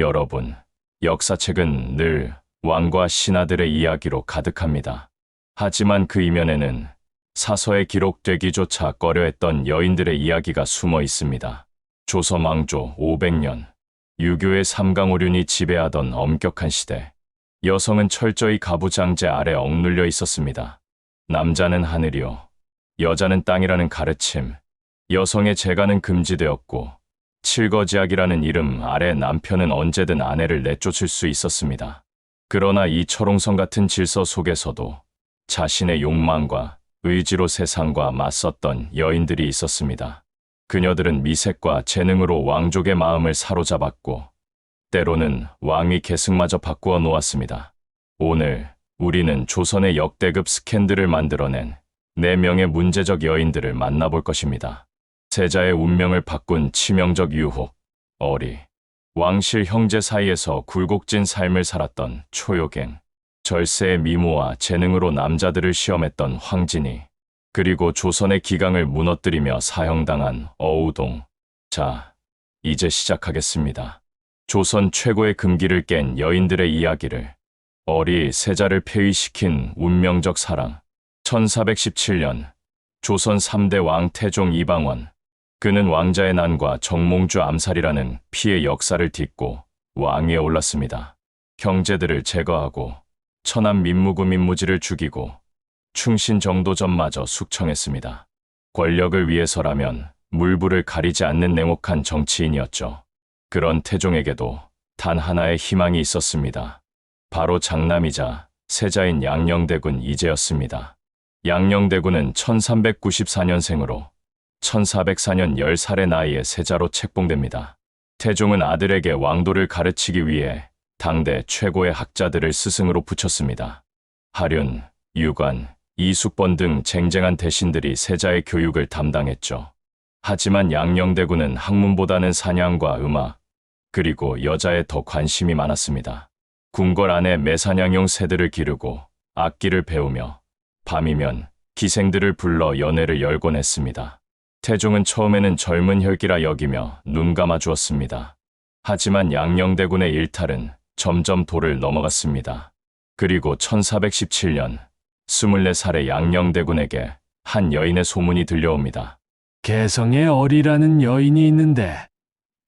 여러분, 역사책은 늘 왕과 신하들의 이야기로 가득합니다. 하지만 그 이면에는 사서에 기록되기조차 꺼려했던 여인들의 이야기가 숨어 있습니다. 조선 왕조 500년, 유교의 삼강오륜이 지배하던 엄격한 시대, 여성은 철저히 가부장제 아래 억눌려 있었습니다. 남자는 하늘이요, 여자는 땅이라는 가르침, 여성의 재간은 금지되었고 칠거지약이라는 이름 아래 남편은 언제든 아내를 내쫓을 수 있었습니다. 그러나 이 철옹성 같은 질서 속에서도 자신의 욕망과 의지로 세상과 맞섰던 여인들이 있었습니다. 그녀들은 미색과 재능으로 왕족의 마음을 사로잡았고 때로는 왕위 계승마저 바꾸어 놓았습니다. 오늘 우리는 조선의 역대급 스캔들을 만들어낸 4명의 문제적 여인들을 만나볼 것입니다. 세자의 운명을 바꾼 치명적 유혹, 어리, 왕실 형제 사이에서 굴곡진 삶을 살았던 초요갱, 절세의 미모와 재능으로 남자들을 시험했던 황진이, 그리고 조선의 기강을 무너뜨리며 사형당한 어우동. 자, 이제 시작하겠습니다. 조선 최고의 금기를 깬 여인들의 이야기를, 어리 세자를 폐위시킨 운명적 사랑. 1417년 조선 3대 왕 태종 이방원. 그는 왕자의 난과 정몽주 암살이라는 피의 역사를 딛고 왕위에 올랐습니다. 형제들을 제거하고 천한 민무구 민무지를 죽이고 충신정도전마저 숙청했습니다. 권력을 위해서라면 물불을 가리지 않는 냉혹한 정치인이었죠. 그런 태종에게도 단 하나의 희망이 있었습니다. 바로 장남이자 세자인 양녕대군 이제였습니다. 양녕대군은 1394년생으로 1404년 10살의 나이에 세자로 책봉됩니다. 태종은 아들에게 왕도를 가르치기 위해 당대 최고의 학자들을 스승으로 붙였습니다. 하륜, 유관, 이숙번 등 쟁쟁한 대신들이 세자의 교육을 담당했죠. 하지만 양녕대군은 학문보다는 사냥과 음악, 그리고 여자에 더 관심이 많았습니다. 궁궐 안에 매사냥용 새들을 기르고 악기를 배우며 밤이면 기생들을 불러 연회를 열곤 했습니다. 태종은 처음에는 젊은 혈기라 여기며 눈 감아 주었습니다. 하지만 양녕대군의 일탈은 점점 도를 넘어갔습니다. 그리고 1417년 24살의 양녕대군에게 한 여인의 소문이 들려옵니다. 개성의 어리라는 여인이 있는데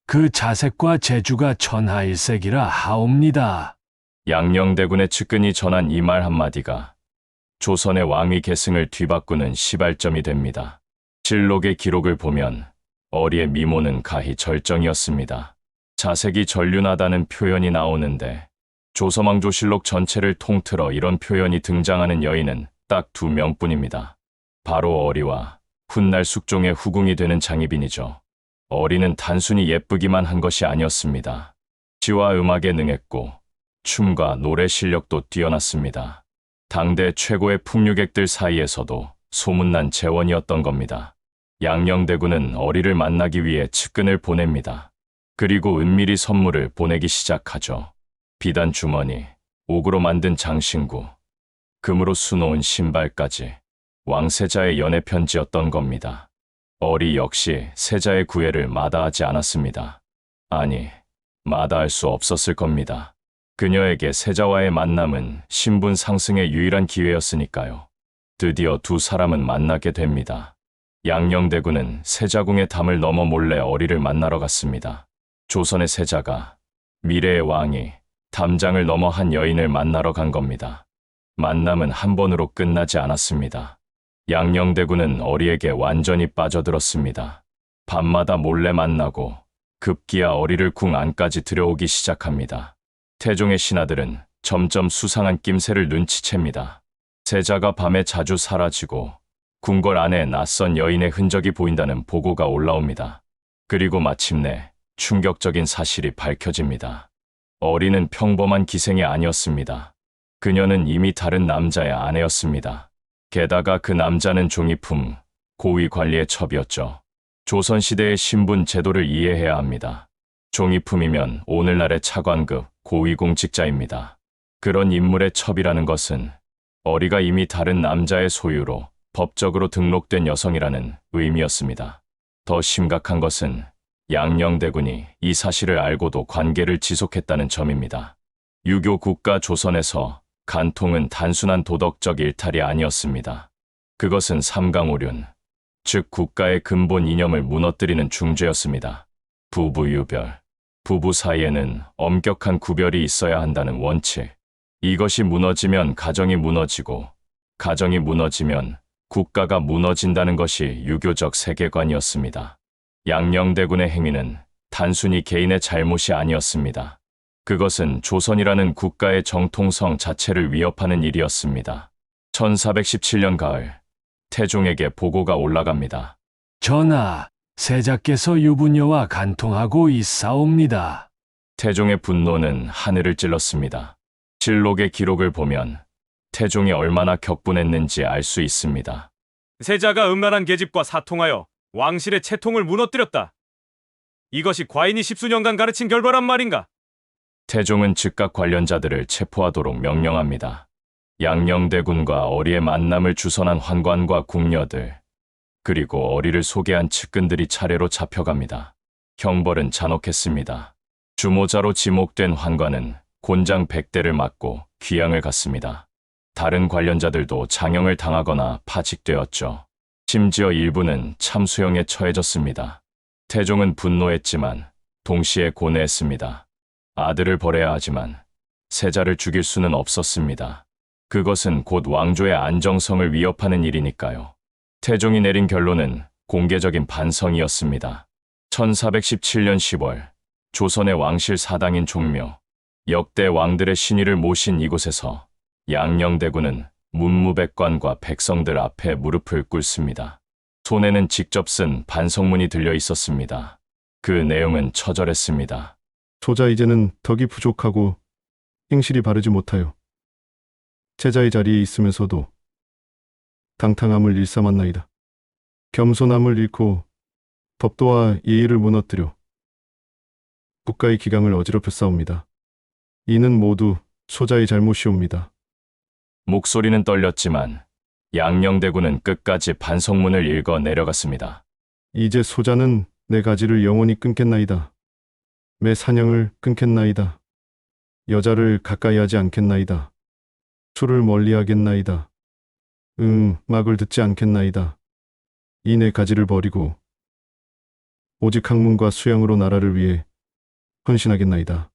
그 자색과 재주가 천하일색이라 하옵니다. 양녕대군의 측근이 전한 이 말 한마디가 조선의 왕위 계승을 뒤바꾸는 시발점이 됩니다. 실록의 기록을 보면 어리의 미모는 가히 절정이었습니다. 자색이 전륜하다는 표현이 나오는데 조선왕조실록 전체를 통틀어 이런 표현이 등장하는 여인은 딱 2명뿐입니다. 바로 어리와 훗날 숙종의 후궁이 되는 장희빈이죠. 어리는 단순히 예쁘기만 한 것이 아니었습니다. 시와 음악에 능했고 춤과 노래 실력도 뛰어났습니다. 당대 최고의 풍류객들 사이에서도 소문난 재원이었던 겁니다. 양녕대군은 어리를 만나기 위해 측근을 보냅니다. 그리고 은밀히 선물을 보내기 시작하죠. 비단 주머니, 옥으로 만든 장신구, 금으로 수놓은 신발까지 왕세자의 연애 편지였던 겁니다. 어리 역시 세자의 구애를 마다하지 않았습니다. 아니, 마다할 수 없었을 겁니다. 그녀에게 세자와의 만남은 신분 상승의 유일한 기회였으니까요. 드디어 두 사람은 만나게 됩니다. 양녕대군은 세자궁의 담을 넘어 몰래 어리를 만나러 갔습니다. 조선의 세자가 미래의 왕이 담장을 넘어 한 여인을 만나러 간 겁니다. 만남은 한 번으로 끝나지 않았습니다. 양녕대군은 어리에게 완전히 빠져들었습니다. 밤마다 몰래 만나고 급기야 어리를 궁 안까지 들여오기 시작합니다. 태종의 신하들은 점점 수상한 낌새를 눈치챕니다. 세자가 밤에 자주 사라지고 궁궐 안에 낯선 여인의 흔적이 보인다는 보고가 올라옵니다. 그리고 마침내 충격적인 사실이 밝혀집니다. 어리는 평범한 기생이 아니었습니다. 그녀는 이미 다른 남자의 아내였습니다. 게다가 그 남자는 종이품, 고위 관리의 첩이었죠. 조선시대의 신분 제도를 이해해야 합니다. 종이품이면 오늘날의 차관급, 고위공직자입니다. 그런 인물의 첩이라는 것은 어리가 이미 다른 남자의 소유로 법적으로 등록된 여성이라는 의미였습니다. 더 심각한 것은 양녕대군이 이 사실을 알고도 관계를 지속했다는 점입니다. 유교 국가 조선에서 간통은 단순한 도덕적 일탈이 아니었습니다. 그것은 삼강오륜, 즉 국가의 근본 이념을 무너뜨리는 중죄였습니다. 부부유별, 부부 사이에는 엄격한 구별이 있어야 한다는 원칙. 이것이 무너지면 가정이 무너지고, 가정이 무너지면 국가가 무너진다는 것이 유교적 세계관이었습니다. 양녕대군의 행위는 단순히 개인의 잘못이 아니었습니다. 그것은 조선이라는 국가의 정통성 자체를 위협하는 일이었습니다. 1417년 가을, 태종에게 보고가 올라갑니다. 전하, 세자께서 유부녀와 간통하고 있사옵니다. 태종의 분노는 하늘을 찔렀습니다. 실록의 기록을 보면 태종이 얼마나 격분했는지 알 수 있습니다. 세자가 음란한 계집과 사통하여 왕실의 채통을 무너뜨렸다. 이것이 과인이 십수년간 가르친 결과란 말인가? 태종은 즉각 관련자들을 체포하도록 명령합니다. 양녕대군과 어리의 만남을 주선한 환관과 궁녀들, 그리고 어리를 소개한 측근들이 차례로 잡혀갑니다. 형벌은 잔혹했습니다. 주모자로 지목된 환관은 곤장 100대를 맞고 귀양을 갔습니다. 다른 관련자들도 장형을 당하거나 파직되었죠. 심지어 일부는 참수형에 처해졌습니다. 태종은 분노했지만 동시에 고뇌했습니다. 아들을 벌해야 하지만 세자를 죽일 수는 없었습니다. 그것은 곧 왕조의 안정성을 위협하는 일이니까요. 태종이 내린 결론은 공개적인 반성이었습니다. 1417년 10월, 조선의 왕실 사당인 종묘, 역대 왕들의 신의를 모신 이곳에서 양녕대군은 문무백관과 백성들 앞에 무릎을 꿇습니다. 손에는 직접 쓴 반성문이 들려 있었습니다. 그 내용은 처절했습니다. 소자 이제는 덕이 부족하고 행실이 바르지 못하여 제자의 자리에 있으면서도 당당함을 일삼았나이다. 겸손함을 잃고 법도와 예의를 무너뜨려 국가의 기강을 어지럽혔사옵니다. 이는 모두 소자의 잘못이옵니다. 목소리는 떨렸지만 양녕대군은 끝까지 반성문을 읽어 내려갔습니다. 이제 소자는 내 가지를 영원히 끊겠나이다. 매 사냥을 끊겠나이다. 여자를 가까이 하지 않겠나이다. 술을 멀리하겠나이다. 음악을 듣지 않겠나이다. 이 내 가지를 버리고 오직 학문과 수양으로 나라를 위해 헌신하겠나이다.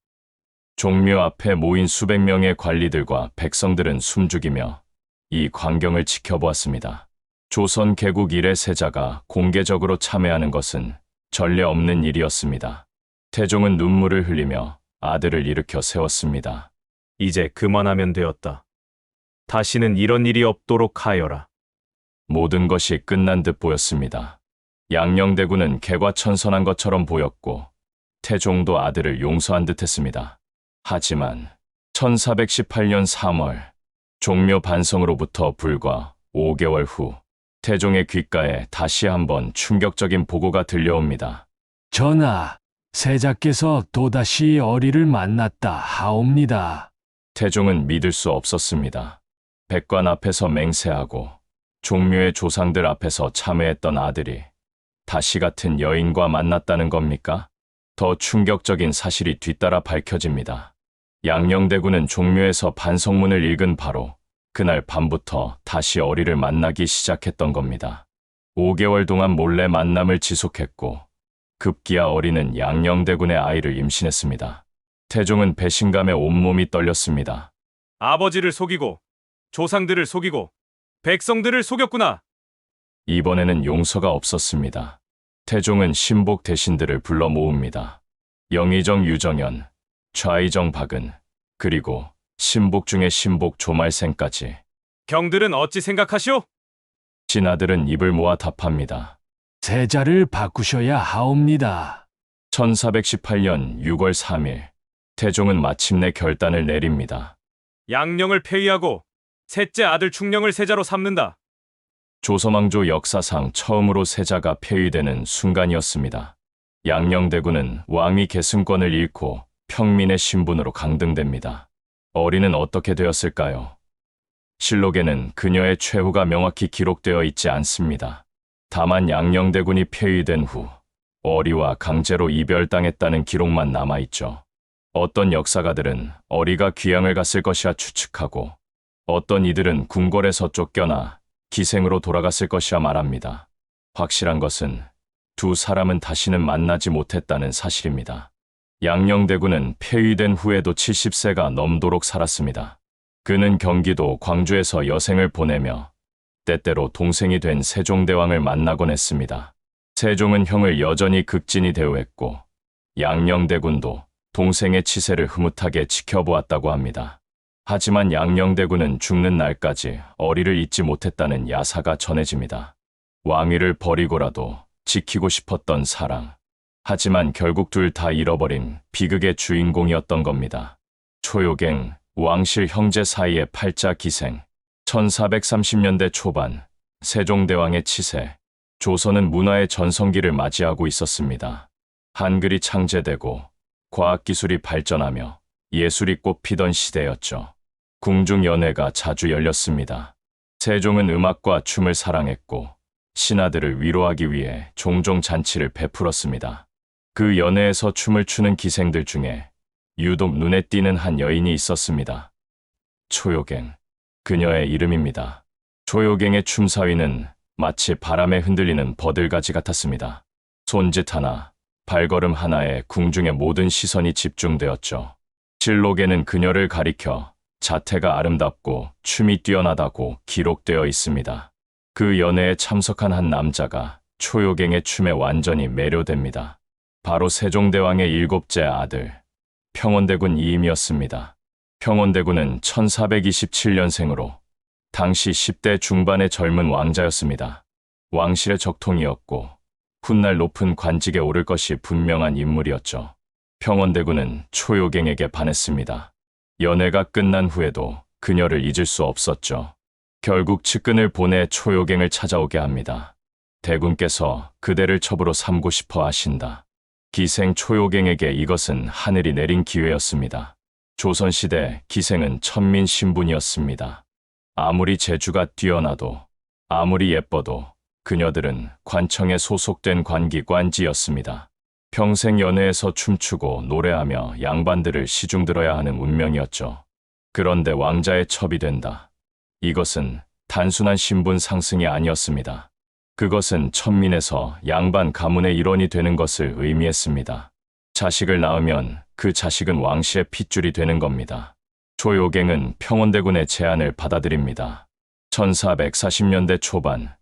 종묘 앞에 모인 수백 명의 관리들과 백성들은 숨죽이며 이 광경을 지켜보았습니다. 조선 개국 이래 세자가 공개적으로 참회하는 것은 전례 없는 일이었습니다. 태종은 눈물을 흘리며 아들을 일으켜 세웠습니다. 이제 그만하면 되었다. 다시는 이런 일이 없도록 하여라. 모든 것이 끝난 듯 보였습니다. 양녕대군은 개과천선한 것처럼 보였고 태종도 아들을 용서한 듯 했습니다. 하지만 1418년 3월 종묘 반성으로부터 불과 5개월 후 태종의 귓가에 다시 한번 충격적인 보고가 들려옵니다. 전하, 세자께서 또다시 어리를 만났다 하옵니다. 태종은 믿을 수 없었습니다. 백관 앞에서 맹세하고 종묘의 조상들 앞에서 참회했던 아들이 다시 같은 여인과 만났다는 겁니까? 더 충격적인 사실이 뒤따라 밝혀집니다. 양녕대군은 종묘에서 반성문을 읽은 바로 그날 밤부터 다시 어리를 만나기 시작했던 겁니다. 5개월 동안 몰래 만남을 지속했고 급기야 어리는 양녕대군의 아이를 임신했습니다. 태종은 배신감에 온몸이 떨렸습니다. 아버지를 속이고 조상들을 속이고 백성들을 속였구나. 이번에는 용서가 없었습니다. 태종은 신복 대신들을 불러 모읍니다. 영의정 유정연, 좌의정 박은, 그리고 신복 중의 신복 조말생까지. 경들은 어찌 생각하시오? 신하들은 입을 모아 답합니다. 세자를 바꾸셔야 하옵니다. 1418년 6월 3일, 태종은 마침내 결단을 내립니다. 양녕을 폐위하고 셋째 아들 충녕을 세자로 삼는다. 조선왕조 역사상 처음으로 세자가 폐위되는 순간이었습니다. 양녕대군은 왕위 계승권을 잃고 평민의 신분으로 강등됩니다. 어리는 어떻게 되었을까요? 실록에는 그녀의 최후가 명확히 기록되어 있지 않습니다. 다만 양녕대군이 폐위된 후 어리와 강제로 이별당했다는 기록만 남아있죠. 어떤 역사가들은 어리가 귀양을 갔을 것이라 추측하고 어떤 이들은 궁궐에서 쫓겨나 기생으로 돌아갔을 것이라 말합니다. 확실한 것은 두 사람은 다시는 만나지 못했다는 사실입니다. 양녕대군은 폐위된 후에도 70세가 넘도록 살았습니다. 그는 경기도 광주에서 여생을 보내며 때때로 동생이 된 세종대왕을 만나곤 했습니다. 세종은 형을 여전히 극진히 대우했고 양녕대군도 동생의 치세를 흐뭇하게 지켜보았다고 합니다. 하지만 양녕대군은 죽는 날까지 어리를 잊지 못했다는 야사가 전해집니다. 왕위를 버리고라도 지키고 싶었던 사랑. 하지만 결국 둘 다 잃어버린 비극의 주인공이었던 겁니다. 초요갱, 왕실 형제 사이의 팔자 기생. 1430년대 초반, 세종대왕의 치세. 조선은 문화의 전성기를 맞이하고 있었습니다. 한글이 창제되고 과학기술이 발전하며 예술이 꽃피던 시대였죠. 궁중연회가 자주 열렸습니다. 세종은 음악과 춤을 사랑했고 신하들을 위로하기 위해 종종 잔치를 베풀었습니다. 그 연회에서 춤을 추는 기생들 중에 유독 눈에 띄는 한 여인이 있었습니다. 초요갱, 그녀의 이름입니다. 초요갱의 춤사위는 마치 바람에 흔들리는 버들가지 같았습니다. 손짓 하나, 발걸음 하나에 궁중의 모든 시선이 집중되었죠. 실록에는 그녀를 가리켜 자태가 아름답고 춤이 뛰어나다고 기록되어 있습니다. 그 연회에 참석한 한 남자가 초요갱의 춤에 완전히 매료됩니다. 바로 세종대왕의 7째 아들, 평원대군 이임이었습니다. 평원대군은 1427년생으로 당시 10대 중반의 젊은 왕자였습니다. 왕실의 적통이었고 훗날 높은 관직에 오를 것이 분명한 인물이었죠. 평원대군은 초요갱에게 반했습니다. 연회가 끝난 후에도 그녀를 잊을 수 없었죠. 결국 측근을 보내 초요갱을 찾아오게 합니다. 대군께서 그대를 첩으로 삼고 싶어 하신다. 기생 초요갱에게 이것은 하늘이 내린 기회였습니다. 조선시대 기생은 천민 신분이었습니다. 아무리 재주가 뛰어나도 아무리 예뻐도 그녀들은 관청에 소속된 관기관지였습니다. 평생 연회에서 춤추고 노래하며 양반들을 시중들어야 하는 운명이었죠. 그런데 왕자의 첩이 된다. 이것은 단순한 신분 상승이 아니었습니다. 그것은 천민에서 양반 가문의 일원이 되는 것을 의미했습니다. 자식을 낳으면 그 자식은 왕실의 핏줄이 되는 겁니다. 초요갱은 평원대군의 제안을 받아들입니다. 1440년대 초반,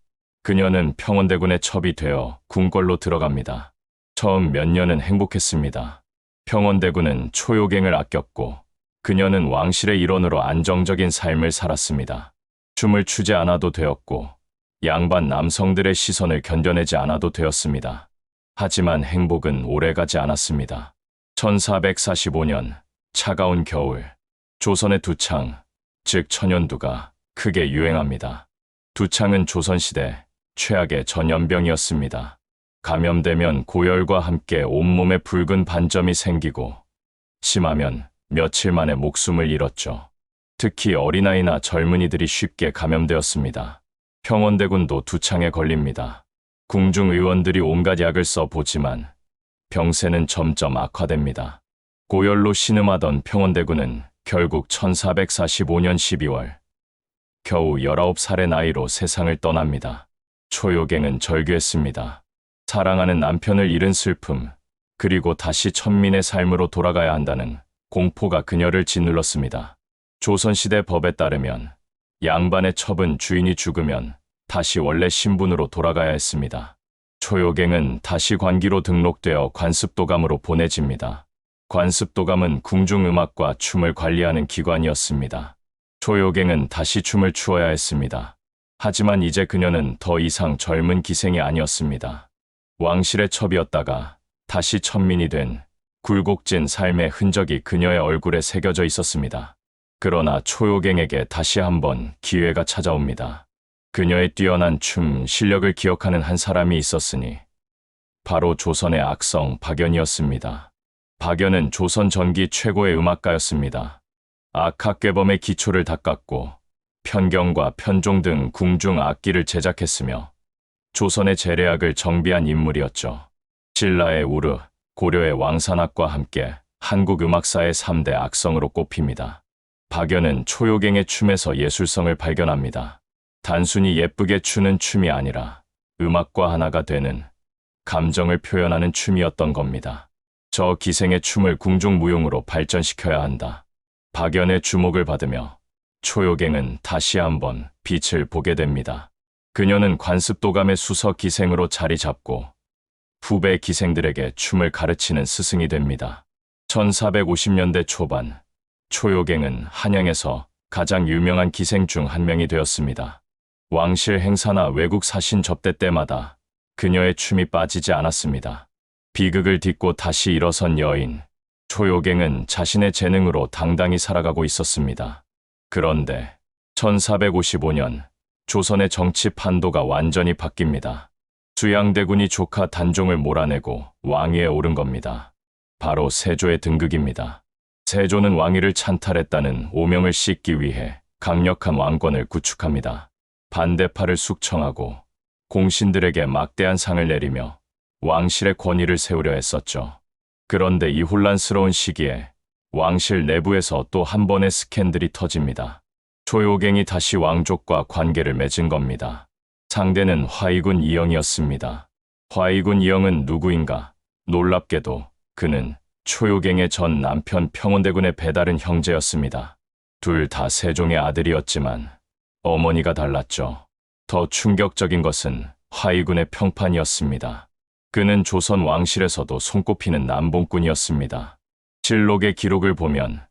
그녀는 평원대군의 첩이 되어 궁궐로 들어갑니다. 처음 몇 년은 행복했습니다. 평원대군은 초요갱을 아꼈고 그녀는 왕실의 일원으로 안정적인 삶을 살았습니다. 춤을 추지 않아도 되었고 양반 남성들의 시선을 견뎌내지 않아도 되었습니다. 하지만 행복은 오래가지 않았습니다. 1445년 차가운 겨울, 조선의 두창, 즉 천연두가 크게 유행합니다. 두창은 조선시대 최악의 전염병이었습니다. 감염되면 고열과 함께 온몸에 붉은 반점이 생기고 심하면 며칠 만에 목숨을 잃었죠. 특히 어린아이나 젊은이들이 쉽게 감염되었습니다. 평원대군도 두창에 걸립니다. 궁중 의원들이 온갖 약을 써보지만 병세는 점점 악화됩니다. 고열로 신음하던 평원대군은 결국 1445년 12월 겨우 19살의 나이로 세상을 떠납니다. 초요갱은 절규했습니다. 사랑하는 남편을 잃은 슬픔, 그리고 다시 천민의 삶으로 돌아가야 한다는 공포가 그녀를 짓눌렀습니다. 조선시대 법에 따르면 양반의 첩은 주인이 죽으면 다시 원래 신분으로 돌아가야 했습니다. 초요갱은 다시 관기로 등록되어 관습도감으로 보내집니다. 관습도감은 궁중음악과 춤을 관리하는 기관이었습니다. 초요갱은 다시 춤을 추어야 했습니다. 하지만 이제 그녀는 더 이상 젊은 기생이 아니었습니다. 왕실의 첩이었다가 다시 천민이 된 굴곡진 삶의 흔적이 그녀의 얼굴에 새겨져 있었습니다. 그러나 초요갱에게 다시 한번 기회가 찾아옵니다. 그녀의 뛰어난 춤 실력을 기억하는 한 사람이 있었으니 바로 조선의 악성 박연이었습니다. 박연은 조선 전기 최고의 음악가였습니다. 악학괴범의 기초를 닦았고 편경과 편종 등 궁중 악기를 제작했으며 조선의 재래악을 정비한 인물이었죠. 신라의 우르, 고려의 왕산악과 함께 한국 음악사의 3대 악성으로 꼽힙니다. 박연은 초요갱의 춤에서 예술성을 발견합니다. 단순히 예쁘게 추는 춤이 아니라 음악과 하나가 되는 감정을 표현하는 춤이었던 겁니다. 저 기생의 춤을 궁중무용으로 발전시켜야 한다. 박연의 주목을 받으며 초요갱은 다시 한번 빛을 보게 됩니다. 그녀는 관습도감의 수서 기생으로 자리 잡고 후배 기생들에게 춤을 가르치는 스승이 됩니다. 1450년대 초반, 초요갱은 한양에서 가장 유명한 기생 중 한 명이 되었습니다. 왕실 행사나 외국 사신 접대 때마다 그녀의 춤이 빠지지 않았습니다. 비극을 딛고 다시 일어선 여인, 초요갱은 자신의 재능으로 당당히 살아가고 있었습니다. 그런데 1455년, 조선의 정치 판도가 완전히 바뀝니다. 수양대군이 조카 단종을 몰아내고 왕위에 오른 겁니다. 바로 세조의 등극입니다. 세조는 왕위를 찬탈했다는 오명을 씻기 위해 강력한 왕권을 구축합니다. 반대파를 숙청하고 공신들에게 막대한 상을 내리며 왕실의 권위를 세우려 했었죠. 그런데 이 혼란스러운 시기에 왕실 내부에서 또 한 번의 스캔들이 터집니다. 초요갱이 다시 왕족과 관계를 맺은 겁니다. 상대는 화이군 이영이었습니다. 화이군 이영은 누구인가? 놀랍게도 그는 초요갱의 전 남편 평원대군의 배다른 형제였습니다. 둘 다 세종의 아들이었지만 어머니가 달랐죠. 더 충격적인 것은 화이군의 평판이었습니다. 그는 조선 왕실에서도 손꼽히는 남봉꾼이었습니다. 실록의 기록을 보면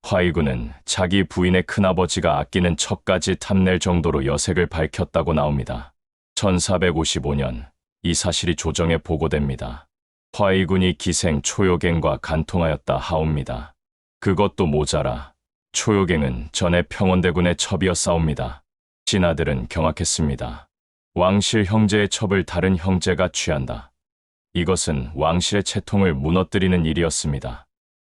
화이군은 자기 부인의 큰아버지가 아끼는 첩까지 탐낼 정도로 여색을 밝혔다고 나옵니다. 1455년 이 사실이 조정에 보고됩니다. 화이군이 기생 초요갱과 간통하였다 하옵니다. 그것도 모자라 초요갱은 전에 평원대군의 첩이었사옵니다. 신하들은 경악했습니다. 왕실 형제의 첩을 다른 형제가 취한다. 이것은 왕실의 채통을 무너뜨리는 일이었습니다.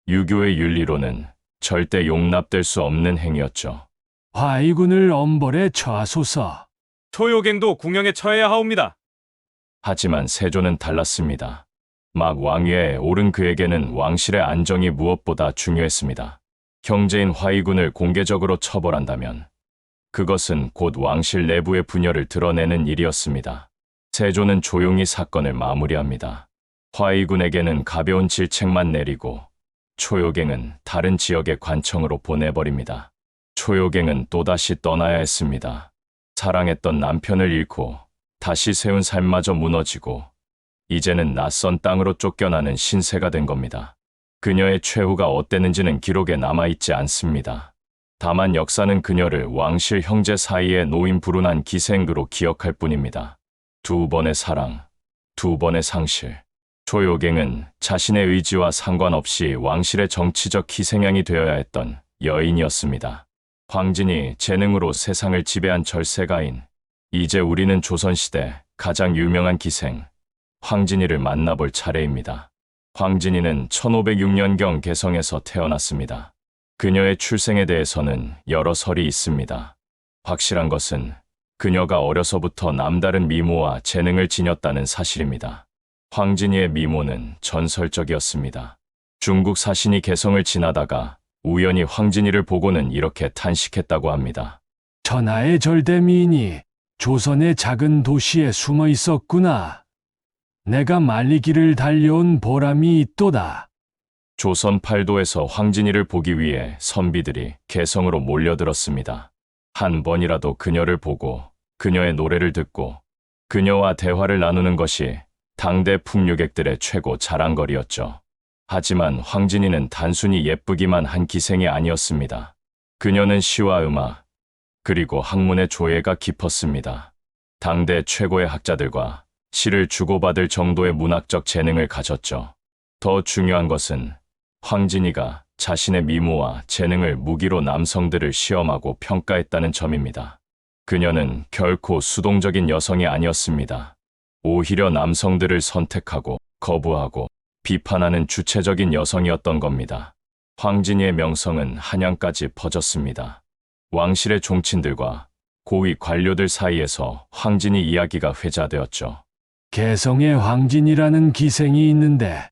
유교의 윤리로는 절대 용납될 수 없는 행위였죠. 화이군을 엄벌에 처하소서. 초요갱도 궁형에 처해야 하옵니다. 하지만 세조는 달랐습니다. 막 왕위에 오른 그에게는 왕실의 안정이 무엇보다 중요했습니다. 형제인 화이군을 공개적으로 처벌한다면 그것은 곧 왕실 내부의 분열을 드러내는 일이었습니다. 세조는 조용히 사건을 마무리합니다. 화이군에게는 가벼운 질책만 내리고 초요갱은 다른 지역의 관청으로 보내버립니다. 초요갱은 또다시 떠나야 했습니다. 사랑했던 남편을 잃고 다시 세운 삶마저 무너지고 이제는 낯선 땅으로 쫓겨나는 신세가 된 겁니다. 그녀의 최후가 어땠는지는 기록에 남아있지 않습니다. 다만 역사는 그녀를 왕실 형제 사이에 놓인 불운한 기생으로 기억할 뿐입니다. 두 번의 사랑, 두 번의 상실. 초요갱은 자신의 의지와 상관없이 왕실의 정치적 희생양이 되어야 했던 여인이었습니다. 황진이 재능으로 세상을 지배한 절세가인. 이제 우리는 조선시대 가장 유명한 기생, 황진이를 만나볼 차례입니다. 황진이는 1506년경 개성에서 태어났습니다. 그녀의 출생에 대해서는 여러 설이 있습니다. 확실한 것은 그녀가 어려서부터 남다른 미모와 재능을 지녔다는 사실입니다. 황진이의 미모는 전설적이었습니다. 중국 사신이 개성을 지나다가 우연히 황진이를 보고는 이렇게 탄식했다고 합니다. 천하의 절대미인이 조선의 작은 도시에 숨어 있었구나. 내가 말리기를 달려온 보람이 있도다. 조선 팔도에서 황진이를 보기 위해 선비들이 개성으로 몰려들었습니다. 한 번이라도 그녀를 보고 그녀의 노래를 듣고 그녀와 대화를 나누는 것이 당대 풍류객들의 최고 자랑거리였죠. 하지만 황진이는 단순히 예쁘기만 한 기생이 아니었습니다. 그녀는 시와 음악, 그리고 학문의 조예가 깊었습니다. 당대 최고의 학자들과 시를 주고받을 정도의 문학적 재능을 가졌죠. 더 중요한 것은 황진이가 자신의 미모와 재능을 무기로 남성들을 시험하고 평가했다는 점입니다. 그녀는 결코 수동적인 여성이 아니었습니다. 오히려 남성들을 선택하고 거부하고 비판하는 주체적인 여성이었던 겁니다. 황진이의 명성은 한양까지 퍼졌습니다. 왕실의 종친들과 고위 관료들 사이에서 황진이 이야기가 회자되었죠. 개성에 황진이라는 기생이 있는데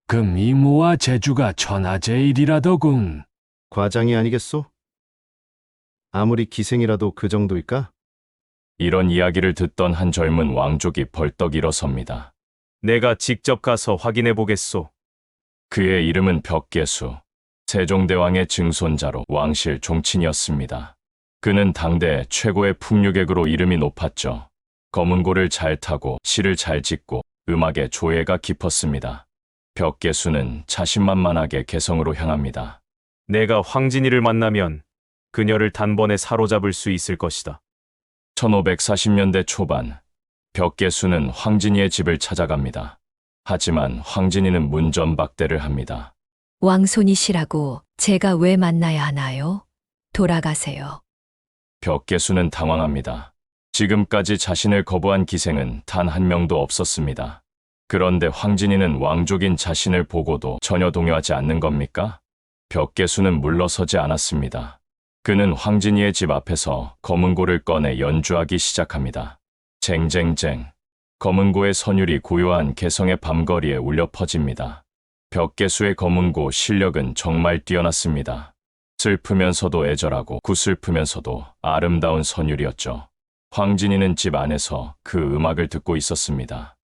그 미모와 재주가 천하제일이라더군. 과장이 아니겠소? 아무리 기생이라도 그 정도일까? 이런 이야기를 듣던 한 젊은 왕족이 벌떡 일어섭니다. 내가 직접 가서 확인해 보겠소. 그의 이름은 벽계수. 세종대왕의 증손자로 왕실 종친이었습니다. 그는 당대 최고의 풍류객으로 이름이 높았죠. 검은고를 잘 타고 시를 잘 짓고 음악에 조예가 깊었습니다. 벽계수는 자신만만하게 개성으로 향합니다. 내가 황진이를 만나면 그녀를 단번에 사로잡을 수 있을 것이다. 1540년대 초반, 벽계수는 황진이의 집을 찾아갑니다. 하지만 황진이는 문전박대를 합니다. 왕손이시라고 제가 왜 만나야 하나요? 돌아가세요. 벽계수는 당황합니다. 지금까지 자신을 거부한 기생은 단 한 명도 없었습니다. 그런데 황진이는 왕족인 자신을 보고도 전혀 동요하지 않는 겁니까? 벽계수는 물러서지 않았습니다. 그는 황진이의 집 앞에서 검은고를 꺼내 연주하기 시작합니다. 쟁쟁쟁. 검은고의 선율이 고요한 개성의 밤거리에 울려 퍼집니다. 벽계수의 검은고 실력은 정말 뛰어났습니다. 슬프면서도 애절하고 구슬프면서도 아름다운 선율이었죠. 황진이는 집 안에서 그 음악을 듣고 있었습니다.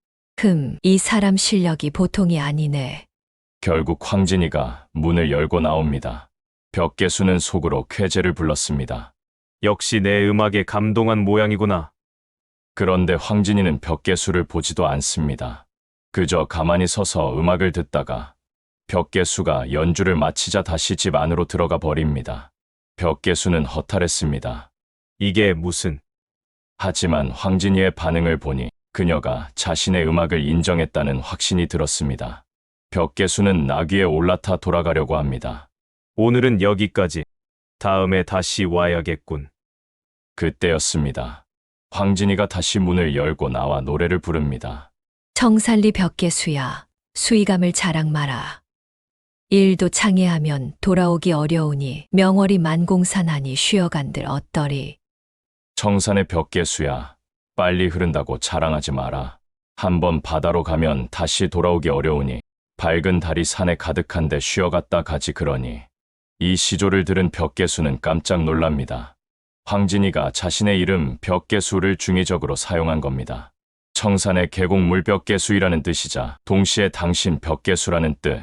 이 사람 실력이 보통이 아니네. 결국 황진이가 문을 열고 나옵니다. 벽계수는 속으로 쾌재를 불렀습니다. 역시 내 음악에 감동한 모양이구나. 그런데 황진이는 벽계수를 보지도 않습니다. 그저 가만히 서서 음악을 듣다가 벽계수가 연주를 마치자 다시 집 안으로 들어가 버립니다. 벽계수는 허탈했습니다. 이게 무슨... 하지만 황진이의 반응을 보니 그녀가 자신의 음악을 인정했다는 확신이 들었습니다. 벽계수는 나귀에 올라타 돌아가려고 합니다. 오늘은 여기까지. 다음에 다시 와야겠군. 그때였습니다. 황진이가 다시 문을 열고 나와 노래를 부릅니다. 청살리 벽계수야, 수의감을 자랑 마라. 일도 창해하면 돌아오기 어려우니 명월이 만공산하니 쉬어간들 어떠리. 청산의 벽계수야, 빨리 흐른다고 자랑하지 마라. 한번 바다로 가면 다시 돌아오기 어려우니 밝은 달이 산에 가득한데 쉬어갔다 가지 그러니. 이 시조를 들은 벽계수는 깜짝 놀랍니다. 황진이가 자신의 이름 벽계수를 중의적으로 사용한 겁니다. 청산의 계곡 물벽계수이라는 뜻이자 동시에 당신 벽계수라는 뜻.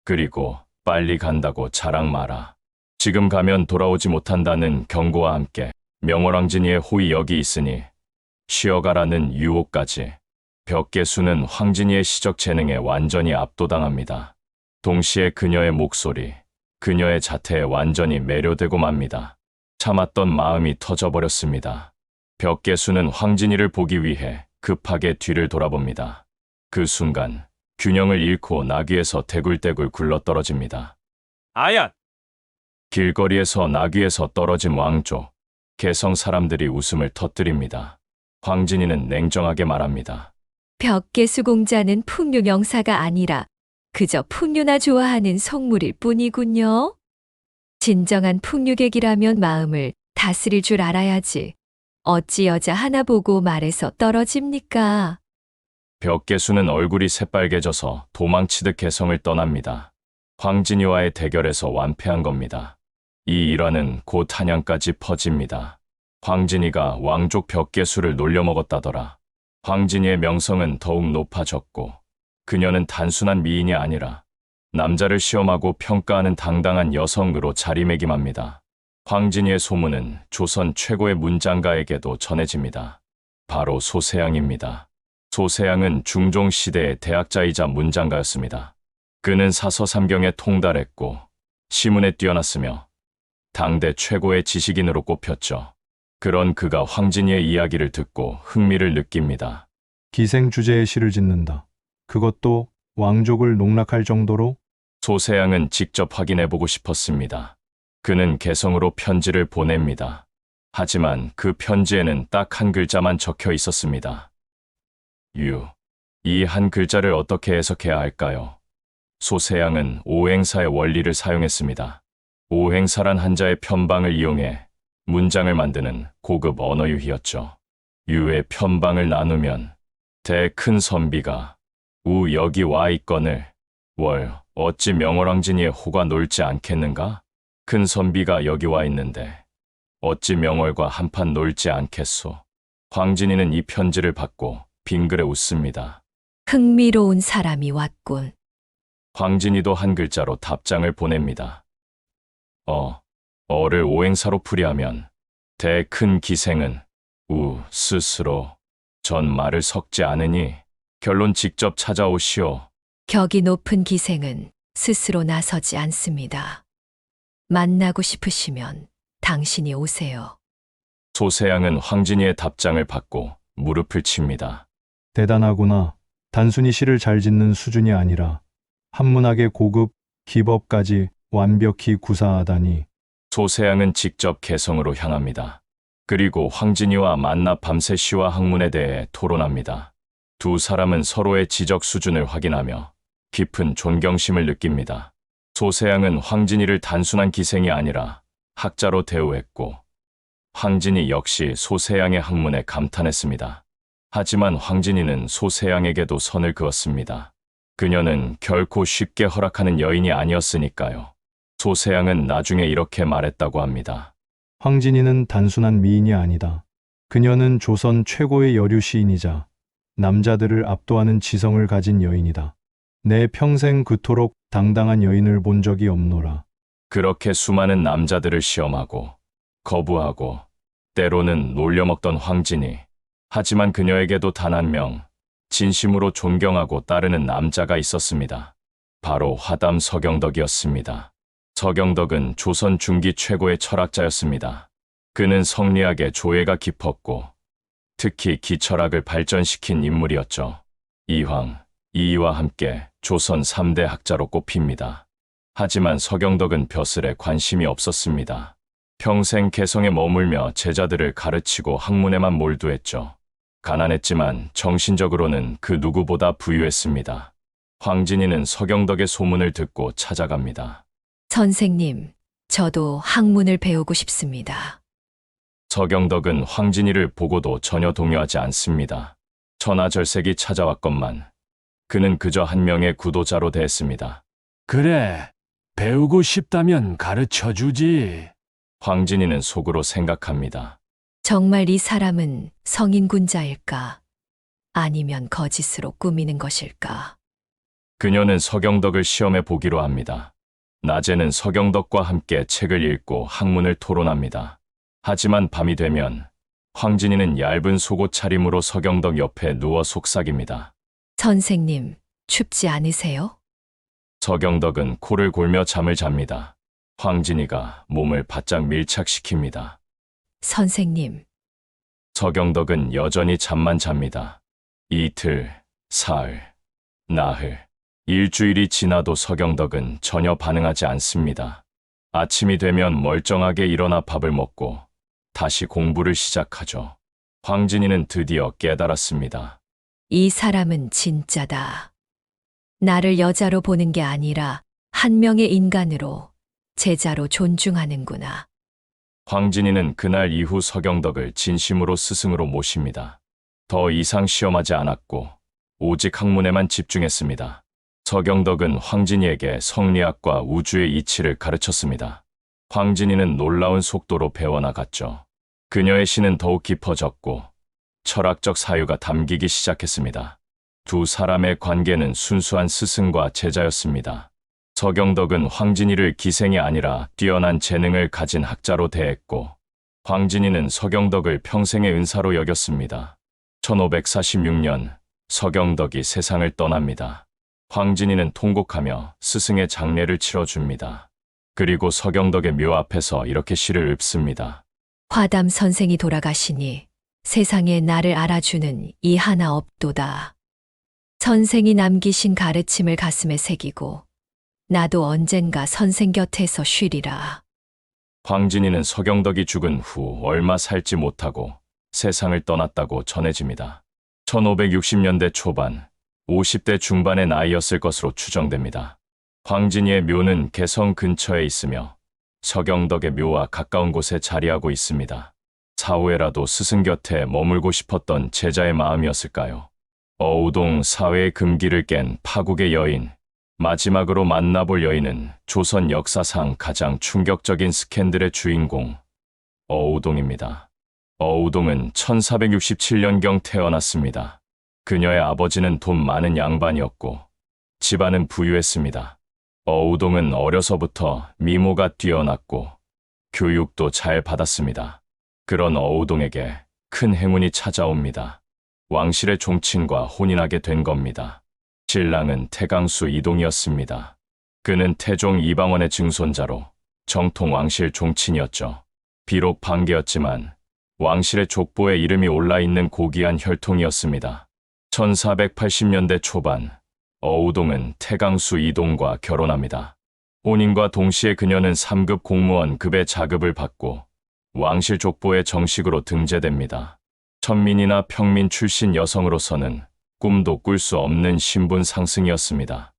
그리고 빨리 간다고 자랑 마라. 지금 가면 돌아오지 못한다는 경고와 함께 명월황진이의 호의 여기 있으니 쉬어가라는 유혹까지. 벽계수는 황진이의 시적 재능에 완전히 압도당합니다. 동시에 그녀의 목소리, 그녀의 자태에 완전히 매료되고 맙니다. 참았던 마음이 터져버렸습니다. 벽계수는 황진이를 보기 위해 급하게 뒤를 돌아봅니다. 그 순간 균형을 잃고 나귀에서 대굴대굴 굴러떨어집니다. 아야! 길거리에서 나귀에서 떨어진 왕족, 개성 사람들이 웃음을 터뜨립니다. 황진이는 냉정하게 말합니다. 벽계수 공자는 풍류 명사가 아니라 그저 풍류나 좋아하는 속물일 뿐이군요. 진정한 풍류객이라면 마음을 다스릴 줄 알아야지. 어찌 여자 하나 보고 말해서 떨어집니까? 벽계수는 얼굴이 새빨개져서 도망치듯 개성을 떠납니다. 황진이와의 대결에서 완패한 겁니다. 이 일화는 곧 한양까지 퍼집니다. 황진이가 왕족 벽계수를 놀려먹었다더라. 황진이의 명성은 더욱 높아졌고 그녀는 단순한 미인이 아니라 남자를 시험하고 평가하는 당당한 여성으로 자리매김합니다. 황진이의 소문은 조선 최고의 문장가에게도 전해집니다. 바로 소세양입니다. 소세양은 중종시대의 대학자이자 문장가였습니다. 그는 사서삼경에 통달했고 시문에 뛰어났으며 당대 최고의 지식인으로 꼽혔죠. 그런 그가 황진이의 이야기를 듣고 흥미를 느낍니다. 기생 주제의 시를 짓는다. 그것도 왕족을 농락할 정도로? 소세양은 직접 확인해보고 싶었습니다. 그는 개성으로 편지를 보냅니다. 하지만 그 편지에는 딱 한 글자만 적혀 있었습니다. 유. 이 한 글자를 어떻게 해석해야 할까요? 소세양은 오행사의 원리를 사용했습니다. 오행사란 한자의 편방을 이용해 문장을 만드는 고급 언어유희였죠. 유의 편방을 나누면 대 큰 선비가 우 여기 와 있거늘 월 어찌 명월왕진이의 호가 놀지 않겠는가? 큰 선비가 여기 와 있는데 어찌 명월과 한판 놀지 않겠소? 황진이는 이 편지를 받고 빙그레 웃습니다. 흥미로운 사람이 왔군. 황진이도 한 글자로 답장을 보냅니다. 어를 오행사로 풀이하면 대 큰 기생은 우 스스로 전 말을 섞지 않으니 결론 직접 찾아오시오. 격이 높은 기생은 스스로 나서지 않습니다. 만나고 싶으시면 당신이 오세요. 소세양은 황진이의 답장을 받고 무릎을 칩니다. 대단하구나. 단순히 시를 잘 짓는 수준이 아니라 한문학의 고급 기법까지 완벽히 구사하다니. 소세양은 직접 개성으로 향합니다. 그리고 황진이와 만나 밤새 시와 학문에 대해 토론합니다. 두 사람은 서로의 지적 수준을 확인하며 깊은 존경심을 느낍니다. 소세양은 황진이를 단순한 기생이 아니라 학자로 대우했고, 황진이 역시 소세양의 학문에 감탄했습니다. 하지만 황진이는 소세양에게도 선을 그었습니다. 그녀는 결코 쉽게 허락하는 여인이 아니었으니까요. 소세양은 나중에 이렇게 말했다고 합니다. 황진이는 단순한 미인이 아니다. 그녀는 조선 최고의 여류 시인이자 남자들을 압도하는 지성을 가진 여인이다. 내 평생 그토록 당당한 여인을 본 적이 없노라. 그렇게 수많은 남자들을 시험하고 거부하고 때로는 놀려먹던 황진이, 하지만 그녀에게도 단 한 명 진심으로 존경하고 따르는 남자가 있었습니다. 바로 화담 서경덕이었습니다. 서경덕은 조선 중기 최고의 철학자였습니다. 그는 성리학의 조예가 깊었고 특히 기철학을 발전시킨 인물이었죠. 이황, 이이와 함께 조선 3대 학자로 꼽힙니다. 하지만 서경덕은 벼슬에 관심이 없었습니다. 평생 개성에 머물며 제자들을 가르치고 학문에만 몰두했죠. 가난했지만 정신적으로는 그 누구보다 부유했습니다. 황진이는 서경덕의 소문을 듣고 찾아갑니다. 선생님, 저도 학문을 배우고 싶습니다. 서경덕은 황진이를 보고도 전혀 동요하지 않습니다. 천하절색이 찾아왔건만 그는 그저 한 명의 구도자로 대했습니다. 그래, 배우고 싶다면 가르쳐 주지. 황진이는 속으로 생각합니다. 정말 이 사람은 성인군자일까? 아니면 거짓으로 꾸미는 것일까? 그녀는 서경덕을 시험해 보기로 합니다. 낮에는 서경덕과 함께 책을 읽고 학문을 토론합니다. 하지만 밤이 되면 황진이는 얇은 속옷 차림으로 서경덕 옆에 누워 속삭입니다. 선생님, 춥지 않으세요? 서경덕은 코를 골며 잠을 잡니다. 황진이가 몸을 바짝 밀착시킵니다. 선생님, 서경덕은 여전히 잠만 잡니다. 이틀, 사흘, 나흘, 일주일이 지나도 서경덕은 전혀 반응하지 않습니다. 아침이 되면 멀쩡하게 일어나 밥을 먹고 다시 공부를 시작하죠. 황진이는 드디어 깨달았습니다. 이 사람은 진짜다. 나를 여자로 보는 게 아니라 한 명의 인간으로, 제자로 존중하는구나. 황진이는 그날 이후 서경덕을 진심으로 스승으로 모십니다. 더 이상 시험하지 않았고 오직 학문에만 집중했습니다. 서경덕은 황진이에게 성리학과 우주의 이치를 가르쳤습니다. 황진이는 놀라운 속도로 배워나갔죠. 그녀의 시는 더욱 깊어졌고 철학적 사유가 담기기 시작했습니다. 두 사람의 관계는 순수한 스승과 제자였습니다. 서경덕은 황진이를 기생이 아니라 뛰어난 재능을 가진 학자로 대했고 황진이는 서경덕을 평생의 은사로 여겼습니다. 1546년 서경덕이 세상을 떠납니다. 황진이는 통곡하며 스승의 장례를 치러줍니다. 그리고 서경덕의 묘 앞에서 이렇게 시를 읊습니다. 화담 선생이 돌아가시니 세상에 나를 알아주는 이 하나 없도다. 선생이 남기신 가르침을 가슴에 새기고 나도 언젠가 선생 곁에서 쉬리라. 황진이는 서경덕이 죽은 후 얼마 살지 못하고 세상을 떠났다고 전해집니다. 1560년대 초반, 50대 중반의 나이였을 것으로 추정됩니다. 황진이의 묘는 개성 근처에 있으며 서경덕의 묘와 가까운 곳에 자리하고 있습니다. 사후에라도 스승 곁에 머물고 싶었던 제자의 마음이었을까요? 어우동 사회의 금기를 깬 파국의 여인. 마지막으로 만나볼 여인은 조선 역사상 가장 충격적인 스캔들의 주인공, 어우동입니다. 어우동은 1467년경 태어났습니다. 그녀의 아버지는 돈 많은 양반이었고 집안은 부유했습니다. 어우동은 어려서부터 미모가 뛰어났고 교육도 잘 받았습니다. 그런 어우동에게 큰 행운이 찾아옵니다. 왕실의 종친과 혼인하게 된 겁니다. 신랑은 태강수 이동이었습니다. 그는 태종 이방원의 증손자로 정통 왕실 종친이었죠. 비록 반계였지만 왕실의 족보에 이름이 올라있는 고귀한 혈통이었습니다. 1480년대 초반 어우동은 태강수 이동과 결혼합니다. 혼인과 동시에 그녀는 3급 공무원 급의 자급을 받고 왕실 족보에 정식으로 등재됩니다. 천민이나 평민 출신 여성으로서는 꿈도 꿀 수 없는 신분 상승이었습니다.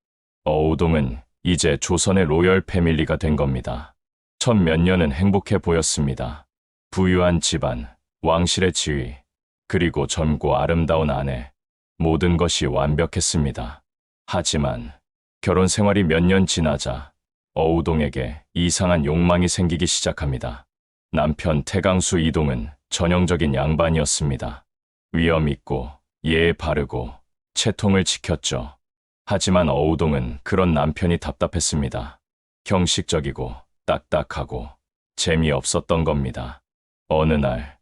어우동은 이제 조선의 로열 패밀리가 된 겁니다. 첫 몇 년은 행복해 보였습니다. 부유한 집안, 왕실의 지위, 그리고 젊고 아름다운 아내, 모든 것이 완벽했습니다. 하지만 결혼 생활이 몇 년 지나자 어우동에게 이상한 욕망이 생기기 시작합니다. 남편 태강수 이동은 전형적인 양반이었습니다. 위엄 있고 예에 바르고 채통을 지켰죠. 하지만 어우동은 그런 남편이 답답했습니다. 형식적이고 딱딱하고 재미없었던 겁니다. 어느 날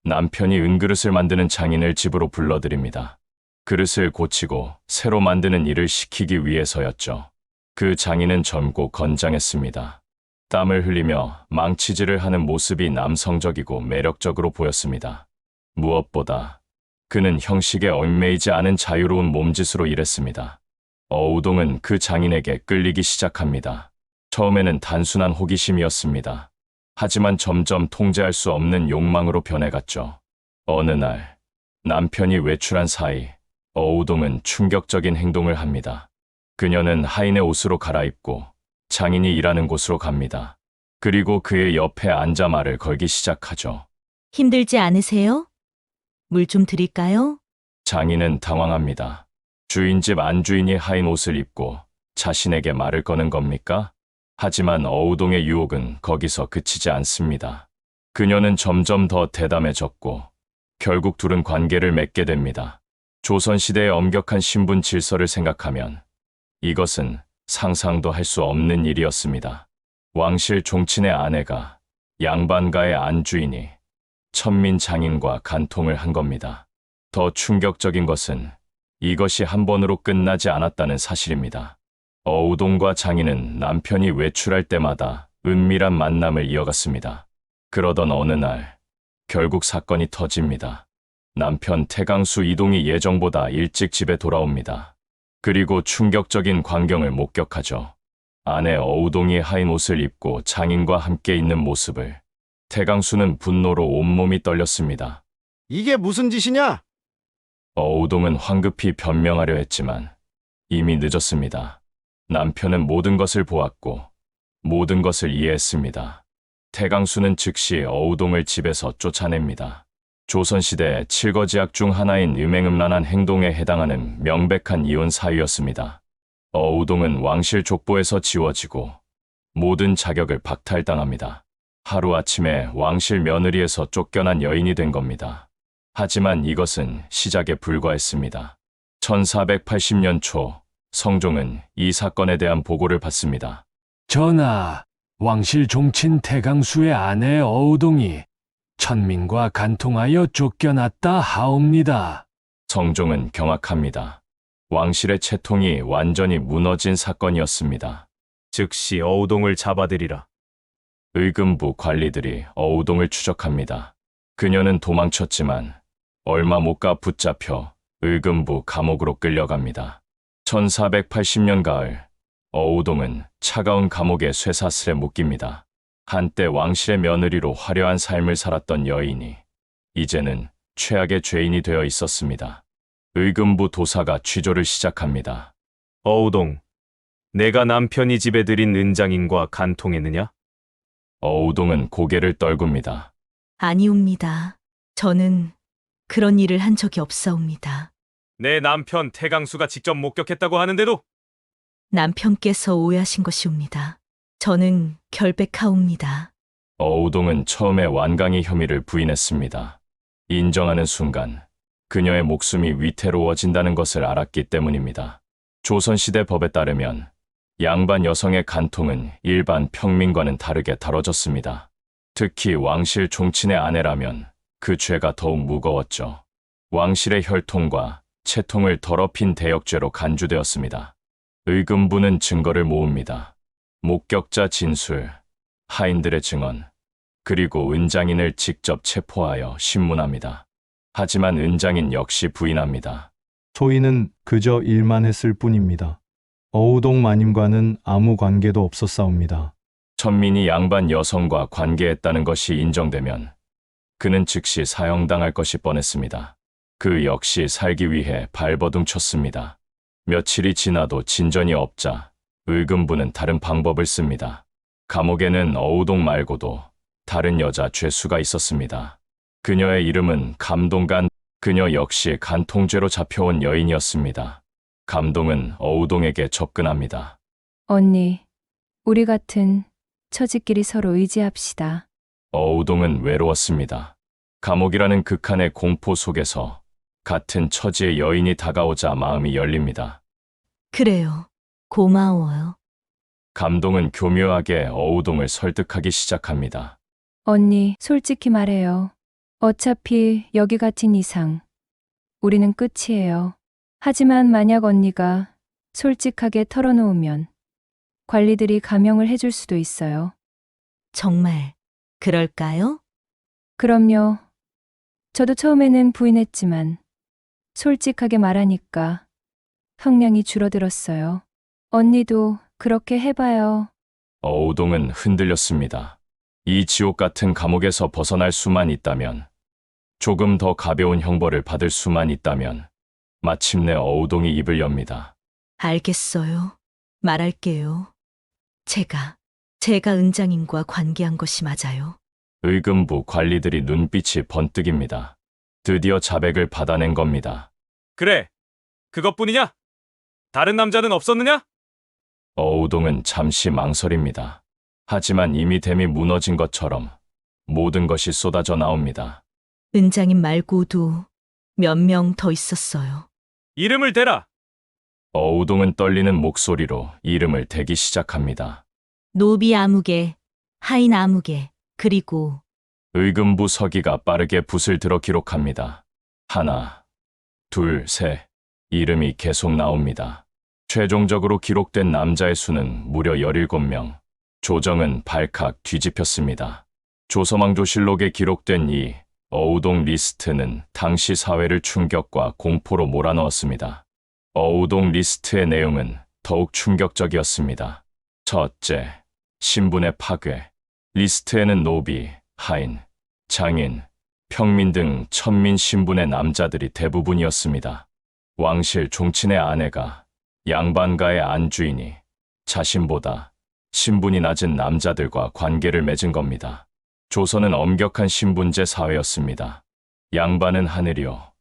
남편이 은그릇을 만드는 장인을 집으로 불러들입니다. 그릇을 고치고 새로 만드는 일을 시키기 위해서였죠. 그 장인은 젊고 건장했습니다. 땀을 흘리며 망치질을 하는 모습이 남성적이고 매력적으로 보였습니다. 무엇보다 그는 형식에 얽매이지 않은 자유로운 몸짓으로 일했습니다. 어우동은 그 장인에게 끌리기 시작합니다. 처음에는 단순한 호기심이었습니다. 하지만 점점 통제할 수 없는 욕망으로 변해갔죠. 어느 날 남편이 외출한 사이 어우동은 충격적인 행동을 합니다. 그녀는 하인의 옷으로 갈아입고 장인이 일하는 곳으로 갑니다. 그리고 그의 옆에 앉아 말을 걸기 시작하죠. 힘들지 않으세요? 물 좀 드릴까요? 장인은 당황합니다. 주인집 안주인이 하인 옷을 입고 자신에게 말을 거는 겁니까? 하지만 어우동의 유혹은 거기서 그치지 않습니다. 그녀는 점점 더 대담해졌고 결국 둘은 관계를 맺게 됩니다. 조선시대의 엄격한 신분 질서를 생각하면 이것은 상상도 할 수 없는 일이었습니다. 왕실 종친의 아내가 양반가의 안주인이 천민 장인과 간통을 한 겁니다. 더 충격적인 것은 이것이 한 번으로 끝나지 않았다는 사실입니다. 어우동과 장인은 남편이 외출할 때마다 은밀한 만남을 이어갔습니다. 그러던 어느 날 결국 사건이 터집니다. 남편 태강수 이동이 예정보다 일찍 집에 돌아옵니다. 그리고 충격적인 광경을 목격하죠. 아내 어우동이 하인 옷을 입고 장인과 함께 있는 모습을. 태강수는 분노로 온몸이 떨렸습니다. 이게 무슨 짓이냐? 어우동은 황급히 변명하려 했지만 이미 늦었습니다. 남편은 모든 것을 보았고 모든 것을 이해했습니다. 태강수는 즉시 어우동을 집에서 쫓아냅니다. 조선시대 7거지약 중 하나인 음행음란한 행동에 해당하는 명백한 이혼 사유였습니다. 어우동은 왕실 족보에서 지워지고 모든 자격을 박탈당합니다. 하루아침에 왕실 며느리에서 쫓겨난 여인이 된 겁니다. 하지만 이것은 시작에 불과했습니다. 1480년 초 성종은 이 사건에 대한 보고를 받습니다. 전하, 왕실 종친 태강수의 아내 어우동이 천민과 간통하여 쫓겨났다 하옵니다. 성종은 경악합니다. 왕실의 채통이 완전히 무너진 사건이었습니다. 즉시 어우동을 잡아들이라. 의금부 관리들이 어우동을 추적합니다. 그녀는 도망쳤지만 얼마 못 가 붙잡혀 의금부 감옥으로 끌려갑니다. 1480년 가을 어우동은 차가운 감옥의 쇠사슬에 묶입니다. 한때 왕실의 며느리로 화려한 삶을 살았던 여인이 이제는 최악의 죄인이 되어 있었습니다. 의금부 도사가 취조를 시작합니다. 어우동, 내가 남편이 집에 들인 은장인과 간통했느냐? 어우동은 고개를 떨굽니다. 아니옵니다. 저는 그런 일을 한 적이 없사옵니다. 내 남편 태강수가 직접 목격했다고 하는데도 남편께서 오해하신 것이옵니다. 저는 결백하옵니다. 어우동은 처음에 완강히 혐의를 부인했습니다. 인정하는 순간 그녀의 목숨이 위태로워진다는 것을 알았기 때문입니다. 조선시대 법에 따르면 양반 여성의 간통은 일반 평민과는 다르게 다뤄졌습니다. 특히 왕실 종친의 아내라면 그 죄가 더욱 무거웠죠. 왕실의 혈통과 채통을 더럽힌 대역죄로 간주되었습니다. 의금부는 증거를 모읍니다. 목격자 진술, 하인들의 증언, 그리고 은장인을 직접 체포하여 신문합니다. 하지만 은장인 역시 부인합니다. 소인은 그저 일만 했을 뿐입니다. 어우동 마님과는 아무 관계도 없었사옵니다. 천민이 양반 여성과 관계했다는 것이 인정되면 그는 즉시 사형당할 것이 뻔했습니다. 그 역시 살기 위해 발버둥 쳤습니다. 며칠이 지나도 진전이 없자 의금부는 다른 방법을 씁니다. 감옥에는 어우동 말고도 다른 여자 죄수가 있었습니다. 그녀의 이름은 감동간, 그녀 역시 간통죄로 잡혀온 여인이었습니다. 감동은 어우동에게 접근합니다. 언니, 우리 같은 처지끼리 서로 의지합시다. 어우동은 외로웠습니다. 감옥이라는 극한의 공포 속에서 같은 처지의 여인이 다가오자 마음이 열립니다. 그래요. 고마워요. 감동은 교묘하게 어우동을 설득하기 시작합니다. 언니, 솔직히 말해요. 어차피 여기 갇힌 이상 우리는 끝이에요. 하지만 만약 언니가 솔직하게 털어놓으면 관리들이 감형을 해줄 수도 있어요. 정말 그럴까요? 그럼요. 저도 처음에는 부인했지만 솔직하게 말하니까 형량이 줄어들었어요. 언니도 그렇게 해봐요. 어우동은 흔들렸습니다. 이 지옥 같은 감옥에서 벗어날 수만 있다면, 조금 더 가벼운 형벌을 받을 수만 있다면, 마침내 어우동이 입을 엽니다. 알겠어요. 말할게요. 제가 은장인과 관계한 것이 맞아요. 의금부 관리들이 눈빛이 번뜩입니다. 드디어 자백을 받아낸 겁니다. 그래, 그것뿐이냐? 다른 남자는 없었느냐? 어우동은 잠시 망설입니다. 하지만 이미 댐이 무너진 것처럼 모든 것이 쏟아져 나옵니다. 은장인 말고도 몇 명 더 있었어요. 이름을 대라. 어우동은 떨리는 목소리로 이름을 대기 시작합니다. 노비 아무개, 하인 아무개, 그리고 의금부 서기가 빠르게 붓을 들어 기록합니다. 하나, 둘, 셋. 이름이 계속 나옵니다. 최종적으로 기록된 남자의 수는 무려 17명. 조정은 발칵 뒤집혔습니다. 조서망조실록에 기록된 이 어우동 리스트는 당시 사회를 충격과 공포로 몰아넣었습니다. 어우동 리스트의 내용은 더욱 충격적이었습니다. 첫째, 신분의 파괴. 리스트에는 노비, 하인, 장인, 평민 등 천민 신분의 남자들이 대부분이었습니다. 왕실 종친의 아내가 양반가의 안주인이 자신보다 신분이 낮은 남자들과 관계를 맺은 겁니다. 조선은 엄격한 신분제 사회였습니다. 양반은 하늘이요,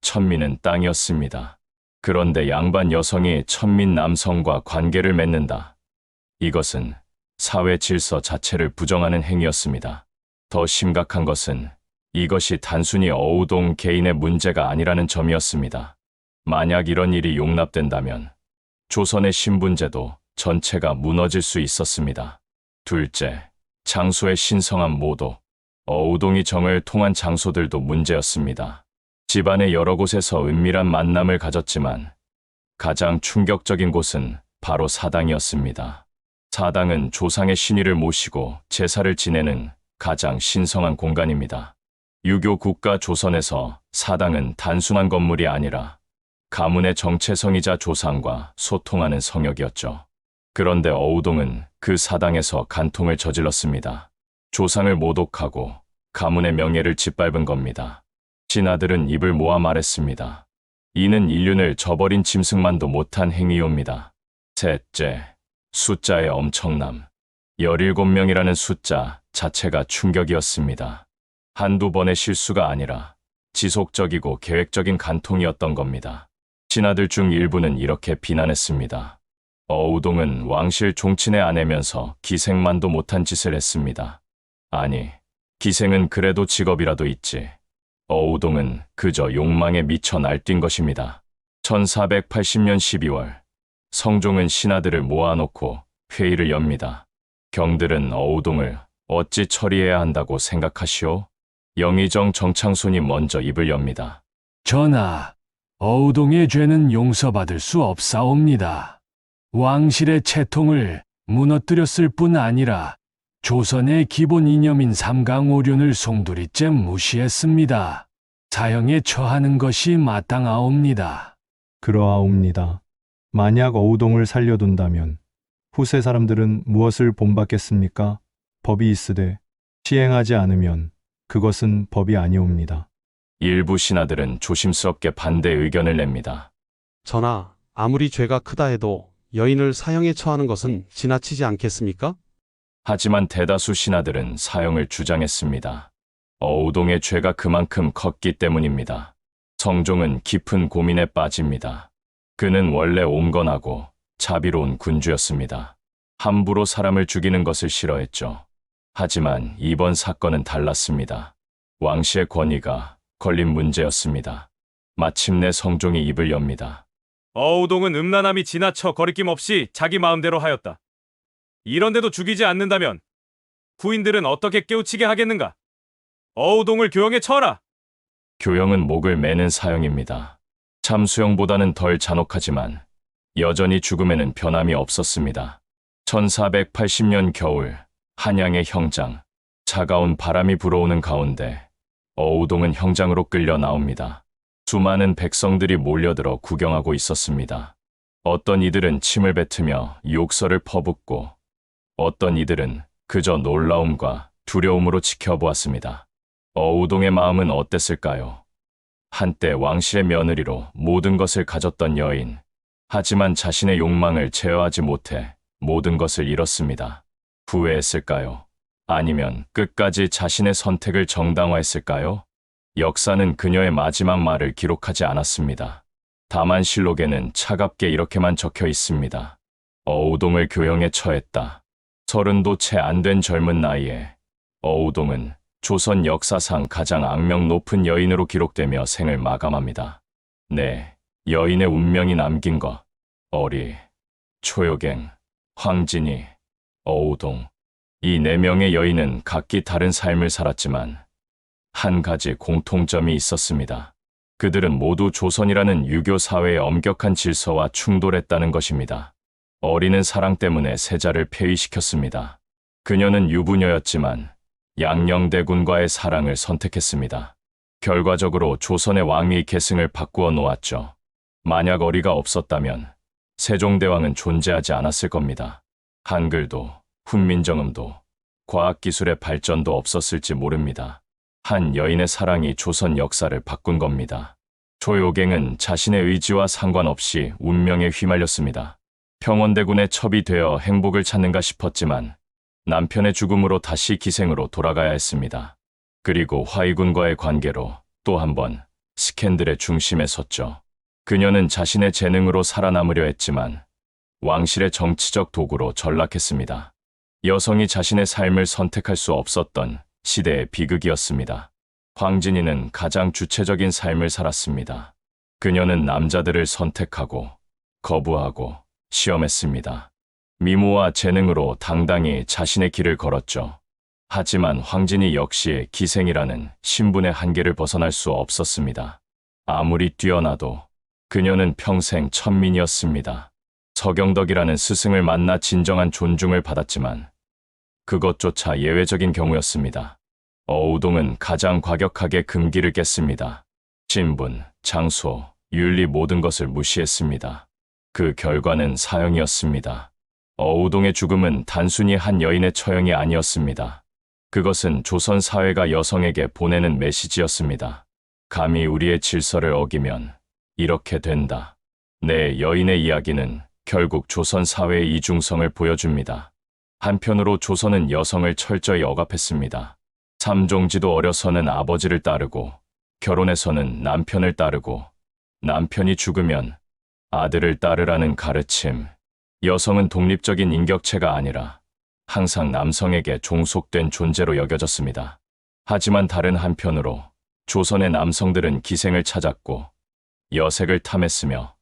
천민은 땅이었습니다. 그런데 양반 여성이 천민 남성과 관계를 맺는다. 이것은 사회 질서 자체를 부정하는 행위였습니다. 더 심각한 것은 이것이 단순히 어우동 개인의 문제가 아니라는 점이었습니다. 만약 이런 일이 용납된다면 조선의 신분제도 전체가 무너질 수 있었습니다. 둘째, 장소의 신성한 모독. 어우동이 정을 통한 장소들도 문제였습니다. 집안의 여러 곳에서 은밀한 만남을 가졌지만 가장 충격적인 곳은 바로 사당이었습니다. 사당은 조상의 신의를 모시고 제사를 지내는 가장 신성한 공간입니다. 유교 국가 조선에서 사당은 단순한 건물이 아니라 가문의 정체성이자 조상과 소통하는 성역이었죠. 그런데 어우동은 그 사당에서 간통을 저질렀습니다. 조상을 모독하고 가문의 명예를 짓밟은 겁니다. 신하들은 입을 모아 말했습니다. 이는 인륜을 저버린 짐승만도 못한 행위옵니다. 셋째, 숫자의 엄청남. 17명이라는 숫자 자체가 충격이었습니다. 한두 번의 실수가 아니라 지속적이고 계획적인 간통이었던 겁니다. 신하들 중 일부는 이렇게 비난했습니다. 어우동은 왕실 종친의 아내면서 기생만도 못한 짓을 했습니다. 아니, 기생은 그래도 직업이라도 있지. 어우동은 그저 욕망에 미쳐 날뛴 것입니다. 1480년 12월, 성종은 신하들을 모아놓고 회의를 엽니다. 경들은 어우동을 어찌 처리해야 한다고 생각하시오? 영의정 정창손이 먼저 입을 엽니다. 전하, 어우동의 죄는 용서받을 수 없사옵니다. 왕실의 채통을 무너뜨렸을 뿐 아니라 조선의 기본 이념인 삼강오륜을 송두리째 무시했습니다. 사형에 처하는 것이 마땅하옵니다. 그러하옵니다. 만약 어우동을 살려둔다면 후세 사람들은 무엇을 본받겠습니까? 법이 있으되 시행하지 않으면 그것은 법이 아니옵니다. 일부 신하들은 조심스럽게 반대 의견을 냅니다. 전하, 아무리 죄가 크다 해도 여인을 사형에 처하는 것은 지나치지 않겠습니까? 하지만 대다수 신하들은 사형을 주장했습니다. 어우동의 죄가 그만큼 컸기 때문입니다. 성종은 깊은 고민에 빠집니다. 그는 원래 온건하고 자비로운 군주였습니다. 함부로 사람을 죽이는 것을 싫어했죠. 하지만 이번 사건은 달랐습니다. 왕실의 권위가 걸린 문제였습니다. 마침내 성종이 입을 엽니다. 어우동은 음란함이 지나쳐 거리낌 없이 자기 마음대로 하였다. 이런데도 죽이지 않는다면 부인들은 어떻게 깨우치게 하겠는가? 어우동을 교형에 처하라. 교형은 목을 매는 사형입니다. 참수형보다는 덜 잔혹하지만 여전히 죽음에는 변함이 없었습니다. 1480년 겨울, 한양의 형장. 차가운 바람이 불어오는 가운데 어우동은 형장으로 끌려 나옵니다. 수많은 백성들이 몰려들어 구경하고 있었습니다. 어떤 이들은 침을 뱉으며 욕설을 퍼붓고 어떤 이들은 그저 놀라움과 두려움으로 지켜보았습니다. 어우동의 마음은 어땠을까요? 한때 왕실의 며느리로 모든 것을 가졌던 여인, 하지만 자신의 욕망을 제어하지 못해 모든 것을 잃었습니다. 후회했을까요? 아니면 끝까지 자신의 선택을 정당화했을까요? 역사는 그녀의 마지막 말을 기록하지 않았습니다. 다만 실록에는 차갑게 이렇게만 적혀 있습니다. 어우동을 교형에 처했다. 30도 채 안 된 젊은 나이에 어우동은 조선 역사상 가장 악명 높은 여인으로 기록되며 생을 마감합니다. 네, 여인의 운명이 남긴 것. 어리, 초요갱, 황진이, 어우동. 이 4명의 여인은 각기 다른 삶을 살았지만 한 가지 공통점이 있었습니다. 그들은 모두 조선이라는 유교 사회의 엄격한 질서와 충돌했다는 것입니다. 어리는 사랑 때문에 세자를 폐위시켰습니다. 그녀는 유부녀였지만 양녕대군과의 사랑을 선택했습니다. 결과적으로 조선의 왕위 계승을 바꾸어 놓았죠. 만약 어리가 없었다면 세종대왕은 존재하지 않았을 겁니다. 한글도, 훈민정음도, 과학기술의 발전도 없었을지 모릅니다. 한 여인의 사랑이 조선 역사를 바꾼 겁니다. 조요갱은 자신의 의지와 상관없이 운명에 휘말렸습니다. 평원대군의 첩이 되어 행복을 찾는가 싶었지만 남편의 죽음으로 다시 기생으로 돌아가야 했습니다. 그리고 화의군과의 관계로 또 한 번 스캔들의 중심에 섰죠. 그녀는 자신의 재능으로 살아남으려 했지만 왕실의 정치적 도구로 전락했습니다. 여성이 자신의 삶을 선택할 수 없었던 시대의 비극이었습니다. 황진이는 가장 주체적인 삶을 살았습니다. 그녀는 남자들을 선택하고 거부하고 시험했습니다. 미모와 재능으로 당당히 자신의 길을 걸었죠. 하지만 황진이 역시 기생이라는 신분의 한계를 벗어날 수 없었습니다. 아무리 뛰어나도 그녀는 평생 천민이었습니다. 서경덕이라는 스승을 만나 진정한 존중을 받았지만 그것조차 예외적인 경우였습니다. 어우동은 가장 과격하게 금기를 깼습니다. 신분, 장소, 윤리 모든 것을 무시했습니다. 그 결과는 사형이었습니다. 어우동의 죽음은 단순히 한 여인의 처형이 아니었습니다. 그것은 조선 사회가 여성에게 보내는 메시지였습니다. 감히 우리의 질서를 어기면 이렇게 된다. 네, 여인의 이야기는 결국 조선 사회의 이중성을 보여줍니다. 한편으로 조선은 여성을 철저히 억압했습니다. 삼종지도 어려서는 아버지를 따르고 결혼해서는 남편을 따르고 남편이 죽으면 아들을 따르라는 가르침. 여성은 독립적인 인격체가 아니라 항상 남성에게 종속된 존재로 여겨졌습니다. 하지만 다른 한편으로 조선의 남성들은 기생을 찾았고 여색을 탐했으며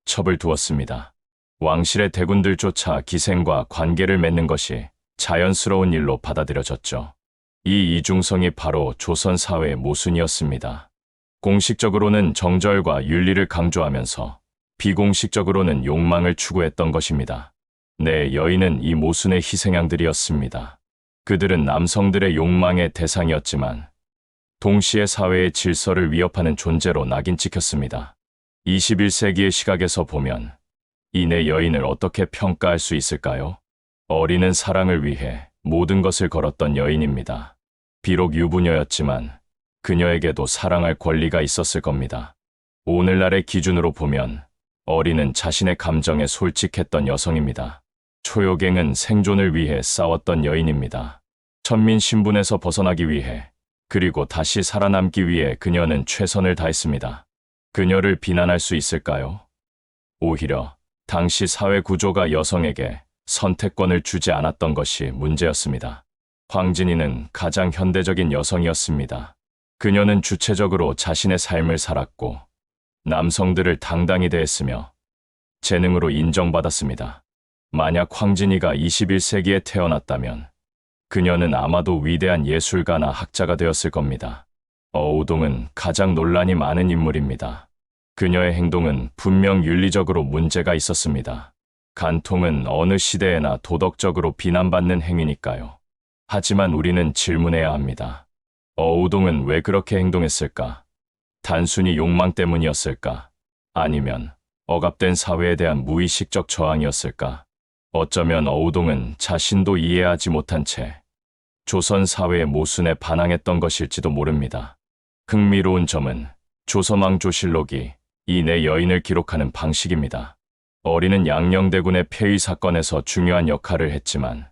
첩을 두었습니다. 왕실의 대군들조차 기생과 관계를 맺는 것이 자연스러운 일로 받아들여졌죠. 이 이중성이 바로 조선 사회의 모순이었습니다. 공식적으로는 정절과 윤리를 강조하면서 비공식적으로는 욕망을 추구했던 것입니다. 네, 여인은 이 모순의 희생양들이었습니다. 그들은 남성들의 욕망의 대상이었지만 동시에 사회의 질서를 위협하는 존재로 낙인 찍혔습니다. 21세기의 시각에서 보면 이 네 여인을 어떻게 평가할 수 있을까요? 어리는 사랑을 위해 모든 것을 걸었던 여인입니다. 비록 유부녀였지만 그녀에게도 사랑할 권리가 있었을 겁니다. 오늘날의 기준으로 보면 어리는 자신의 감정에 솔직했던 여성입니다. 초요갱은 생존을 위해 싸웠던 여인입니다. 천민 신분에서 벗어나기 위해 그리고 다시 살아남기 위해 그녀는 최선을 다했습니다. 그녀를 비난할 수 있을까요? 오히려 당시 사회 구조가 여성에게 선택권을 주지 않았던 것이 문제였습니다. 황진이는 가장 현대적인 여성이었습니다. 그녀는 주체적으로 자신의 삶을 살았고 남성들을 당당히 대했으며 재능으로 인정받았습니다. 만약 황진이가 21세기에 태어났다면 그녀는 아마도 위대한 예술가나 학자가 되었을 겁니다. 어우동은 가장 논란이 많은 인물입니다. 그녀의 행동은 분명 윤리적으로 문제가 있었습니다. 간통은 어느 시대에나 도덕적으로 비난받는 행위니까요. 하지만 우리는 질문해야 합니다. 어우동은 왜 그렇게 행동했을까? 단순히 욕망 때문이었을까? 아니면 억압된 사회에 대한 무의식적 저항이었을까? 어쩌면 어우동은 자신도 이해하지 못한 채 조선 사회의 모순에 반항했던 것일지도 모릅니다. 흥미로운 점은 조선왕조실록이 이 네 여인을 기록하는 방식입니다. 어리는 양녕대군의 폐위 사건에서 중요한 역할을 했지만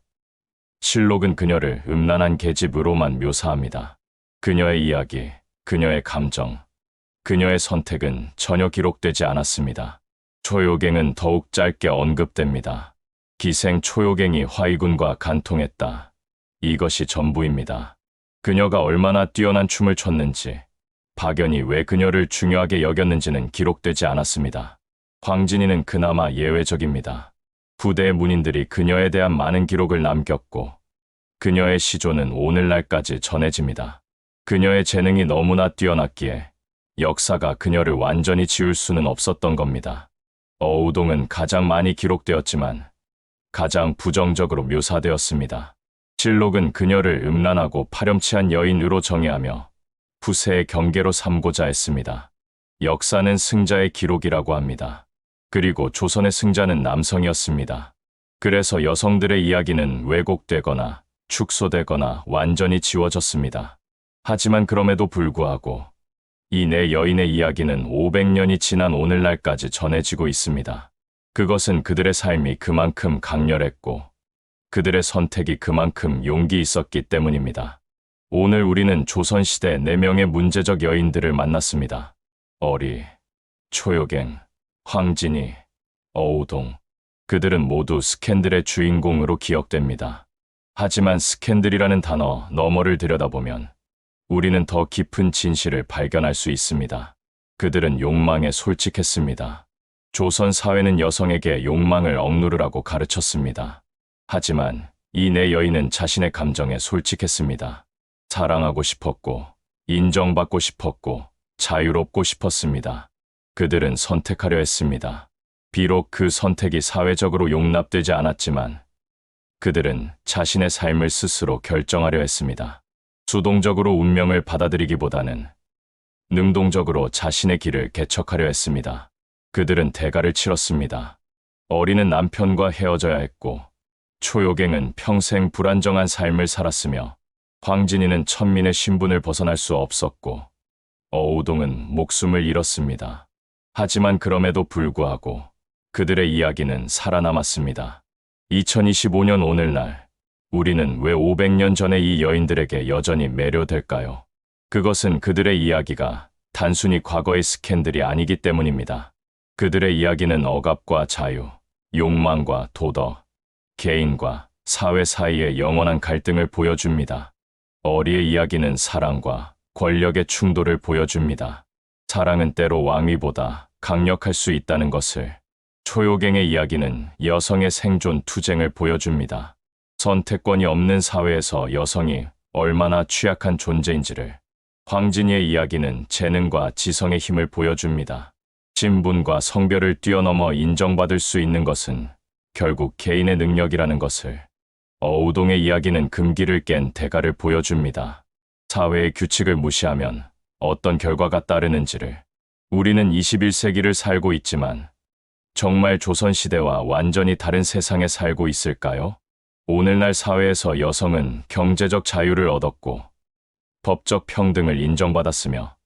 실록은 그녀를 음란한 계집으로만 묘사합니다. 그녀의 이야기, 그녀의 감정, 그녀의 선택은 전혀 기록되지 않았습니다. 초요갱은 더욱 짧게 언급됩니다. 기생 초요갱이 화이군과 간통했다. 이것이 전부입니다. 그녀가 얼마나 뛰어난 춤을 췄는지, 박연이 왜 그녀를 중요하게 여겼는지는 기록되지 않았습니다. 황진이는 그나마 예외적입니다. 후대의 문인들이 그녀에 대한 많은 기록을 남겼고 그녀의 시조는 오늘날까지 전해집니다. 그녀의 재능이 너무나 뛰어났기에 역사가 그녀를 완전히 지울 수는 없었던 겁니다. 어우동은 가장 많이 기록되었지만 가장 부정적으로 묘사되었습니다. 실록은 그녀를 음란하고 파렴치한 여인으로 정의하며 후세의 경계로 삼고자 했습니다. 역사는 승자의 기록이라고 합니다. 그리고 조선의 승자는 남성이었습니다. 그래서 여성들의 이야기는 왜곡되거나 축소되거나 완전히 지워졌습니다. 하지만 그럼에도 불구하고 이 네 여인의 이야기는 500년이 지난 오늘날까지 전해지고 있습니다. 그것은 그들의 삶이 그만큼 강렬했고 그들의 선택이 그만큼 용기 있었기 때문입니다. 오늘 우리는 조선시대 4명의 문제적 여인들을 만났습니다. 어리, 초요갱, 황진이, 어우동. 그들은 모두 스캔들의 주인공으로 기억됩니다. 하지만 스캔들이라는 단어 너머를 들여다보면 우리는 더 깊은 진실을 발견할 수 있습니다. 그들은 욕망에 솔직했습니다. 조선 사회는 여성에게 욕망을 억누르라고 가르쳤습니다. 하지만 이 네 여인은 자신의 감정에 솔직했습니다. 사랑하고 싶었고, 인정받고 싶었고, 자유롭고 싶었습니다. 그들은 선택하려 했습니다. 비록 그 선택이 사회적으로 용납되지 않았지만 그들은 자신의 삶을 스스로 결정하려 했습니다. 수동적으로 운명을 받아들이기보다는 능동적으로 자신의 길을 개척하려 했습니다. 그들은 대가를 치렀습니다. 어리는 남편과 헤어져야 했고 초요갱은 평생 불안정한 삶을 살았으며 황진이는 천민의 신분을 벗어날 수 없었고 어우동은 목숨을 잃었습니다. 하지만 그럼에도 불구하고 그들의 이야기는 살아남았습니다. 2025년 오늘날 우리는 왜 500년 전의 이 여인들에게 여전히 매료될까요? 그것은 그들의 이야기가 단순히 과거의 스캔들이 아니기 때문입니다. 그들의 이야기는 억압과 자유, 욕망과 도덕, 개인과 사회 사이의 영원한 갈등을 보여줍니다. 어리의 이야기는 사랑과 권력의 충돌을 보여줍니다. 사랑은 때로 왕위보다 강력할 수 있다는 것을, 초요갱의 이야기는 여성의 생존 투쟁을 보여줍니다. 선택권이 없는 사회에서 여성이 얼마나 취약한 존재인지를, 황진이의 이야기는 재능과 지성의 힘을 보여줍니다. 신분과 성별을 뛰어넘어 인정받을 수 있는 것은 결국 개인의 능력이라는 것을, 어우동의 이야기는 금기를 깬 대가를 보여줍니다. 사회의 규칙을 무시하면 어떤 결과가 따르는지를. 우리는 21세기를 살고 있지만 정말 조선시대와 완전히 다른 세상에 살고 있을까요? 오늘날 사회에서 여성은 경제적 자유를 얻었고 법적 평등을 인정받았으며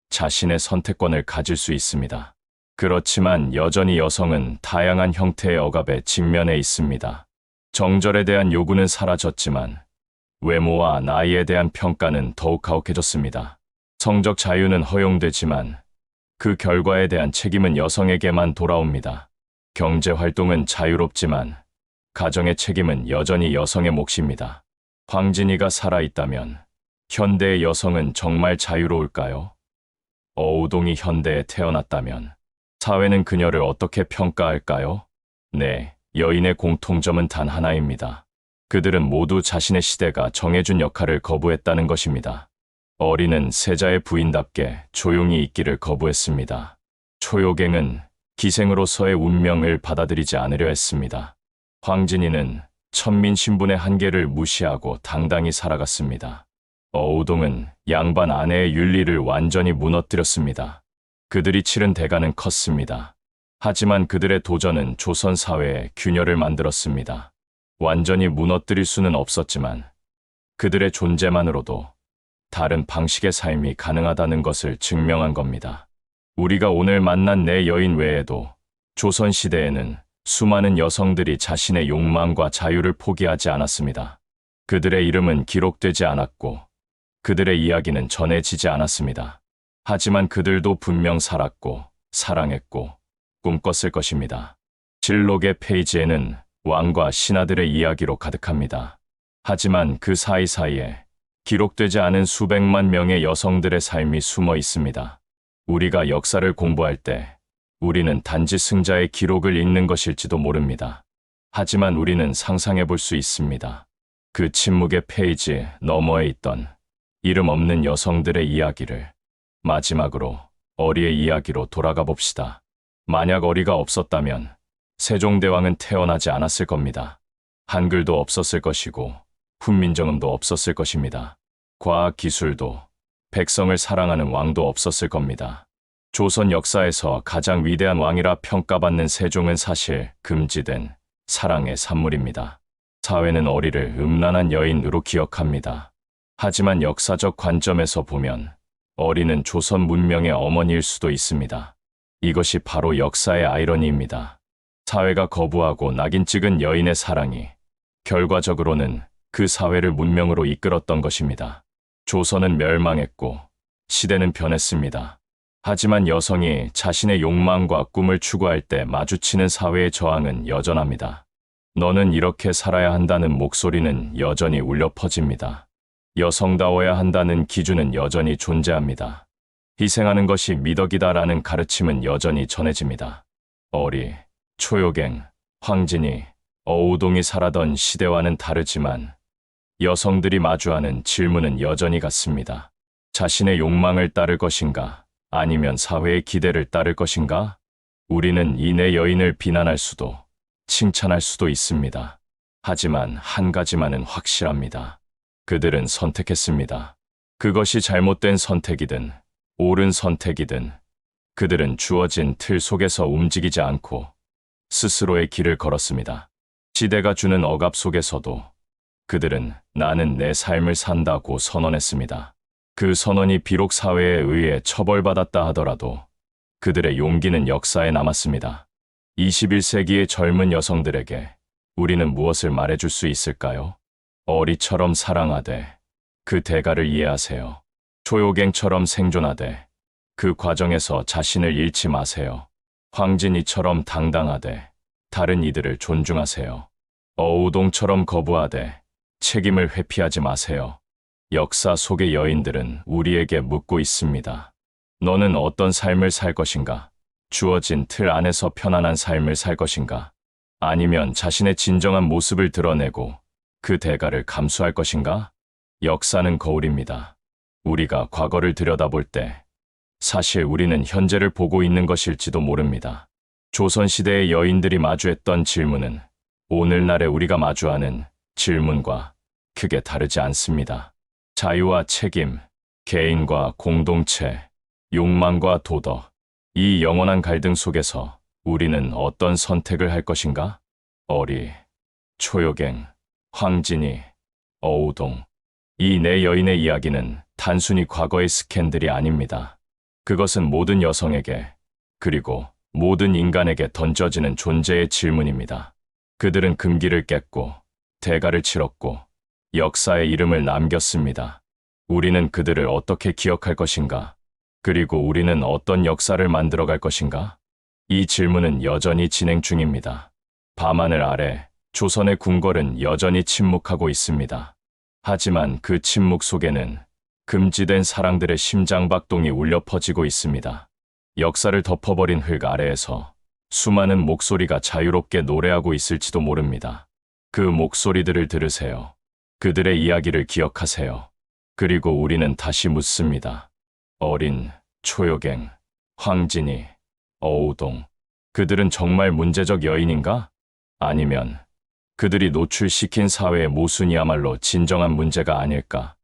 자신의 선택권을 가질 수 있습니다. 그렇지만 여전히 여성은 다양한 형태의 억압에 직면해 있습니다. 정절에 대한 요구는 사라졌지만 외모와 나이에 대한 평가는 더욱 가혹해졌습니다. 성적 자유는 허용되지만 그 결과에 대한 책임은 여성에게만 돌아옵니다. 경제 활동은 자유롭지만 가정의 책임은 여전히 여성의 몫입니다. 황진이가 살아있다면 현대의 여성은 정말 자유로울까요? 어우동이 현대에 태어났다면 사회는 그녀를 어떻게 평가할까요? 네, 여인의 공통점은 단 하나입니다. 그들은 모두 자신의 시대가 정해준 역할을 거부했다는 것입니다. 어리는 세자의 부인답게 조용히 있기를 거부했습니다. 초요갱은 기생으로서의 운명을 받아들이지 않으려 했습니다. 황진이는 천민 신분의 한계를 무시하고 당당히 살아갔습니다. 어우동은 양반 아내의 윤리를 완전히 무너뜨렸습니다. 그들이 치른 대가는 컸습니다. 하지만 그들의 도전은 조선 사회에 균열을 만들었습니다. 완전히 무너뜨릴 수는 없었지만 그들의 존재만으로도 다른 방식의 삶이 가능하다는 것을 증명한 겁니다. 우리가 오늘 만난 네 여인 외에도 조선 시대에는 수많은 여성들이 자신의 욕망과 자유를 포기하지 않았습니다. 그들의 이름은 기록되지 않았고 그들의 이야기는 전해지지 않았습니다. 하지만 그들도 분명 살았고 사랑했고 꿈꿨을 것입니다. 실록의 페이지에는 왕과 신하들의 이야기로 가득합니다. 하지만 그 사이사이에 기록되지 않은 수백만 명의 여성들의 삶이 숨어 있습니다. 우리가 역사를 공부할 때 우리는 단지 승자의 기록을 읽는 것일지도 모릅니다. 하지만 우리는 상상해 볼 수 있습니다. 그 침묵의 페이지 너머에 있던 이름 없는 여성들의 이야기를. 마지막으로 어리의 이야기로 돌아가 봅시다. 만약 어리가 없었다면 세종대왕은 태어나지 않았을 겁니다. 한글도 없었을 것이고 훈민정음도 없었을 것입니다. 과학기술도 백성을 사랑하는 왕도 없었을 겁니다. 조선 역사에서 가장 위대한 왕이라 평가받는 세종은 사실 금지된 사랑의 산물입니다. 사회는 어리를 음란한 여인으로 기억합니다. 하지만 역사적 관점에서 보면 어리는 조선 문명의 어머니일 수도 있습니다. 이것이 바로 역사의 아이러니입니다. 사회가 거부하고 낙인 찍은 여인의 사랑이 결과적으로는 그 사회를 문명으로 이끌었던 것입니다. 조선은 멸망했고 시대는 변했습니다. 하지만 여성이 자신의 욕망과 꿈을 추구할 때 마주치는 사회의 저항은 여전합니다. 너는 이렇게 살아야 한다는 목소리는 여전히 울려 퍼집니다. 여성다워야 한다는 기준은 여전히 존재합니다. 희생하는 것이 미덕이다라는 가르침은 여전히 전해집니다. 어리, 초요갱, 황진이, 어우동이 살아던 시대와는 다르지만 여성들이 마주하는 질문은 여전히 같습니다. 자신의 욕망을 따를 것인가? 아니면 사회의 기대를 따를 것인가? 우리는 이 네 여인을 비난할 수도 칭찬할 수도 있습니다. 하지만 한 가지만은 확실합니다. 그들은 선택했습니다. 그것이 잘못된 선택이든 옳은 선택이든 그들은 주어진 틀 속에서 움직이지 않고 스스로의 길을 걸었습니다. 시대가 주는 억압 속에서도 그들은 나는 내 삶을 산다고 선언했습니다. 그 선언이 비록 사회에 의해 처벌받았다 하더라도 그들의 용기는 역사에 남았습니다. 21세기의 젊은 여성들에게 우리는 무엇을 말해줄 수 있을까요? 어리처럼 사랑하되 그 대가를 이해하세요. 초요갱처럼 생존하되 그 과정에서 자신을 잃지 마세요. 황진이처럼 당당하되 다른 이들을 존중하세요. 어우동처럼 거부하되 책임을 회피하지 마세요. 역사 속의 여인들은 우리에게 묻고 있습니다. 너는 어떤 삶을 살 것인가? 주어진 틀 안에서 편안한 삶을 살 것인가? 아니면 자신의 진정한 모습을 드러내고 그 대가를 감수할 것인가? 역사는 거울입니다. 우리가 과거를 들여다볼 때 사실 우리는 현재를 보고 있는 것일지도 모릅니다. 조선시대의 여인들이 마주했던 질문은 오늘날의 우리가 마주하는 질문과 크게 다르지 않습니다. 자유와 책임, 개인과 공동체, 욕망과 도덕, 이 영원한 갈등 속에서 우리는 어떤 선택을 할 것인가? 어리, 초요갱, 황진이, 어우동, 이 네 여인의 이야기는 단순히 과거의 스캔들이 아닙니다. 그것은 모든 여성에게, 그리고 모든 인간에게 던져지는 존재의 질문입니다. 그들은 금기를 깼고, 대가를 치렀고, 역사의 이름을 남겼습니다. 우리는 그들을 어떻게 기억할 것인가? 그리고 우리는 어떤 역사를 만들어갈 것인가? 이 질문은 여전히 진행 중입니다. 밤하늘 아래 조선의 궁궐은 여전히 침묵하고 있습니다. 하지만 그 침묵 속에는 금지된 사랑들의 심장박동이 울려 퍼지고 있습니다. 역사를 덮어버린 흙 아래에서 수많은 목소리가 자유롭게 노래하고 있을지도 모릅니다. 그 목소리들을 들으세요. 그들의 이야기를 기억하세요. 그리고 우리는 다시 묻습니다. 어린, 초요갱, 황진이, 어우동, 그들은 정말 문제적 여인인가? 아니면 그들이 노출시킨 사회의 모순이야말로 진정한 문제가 아닐까?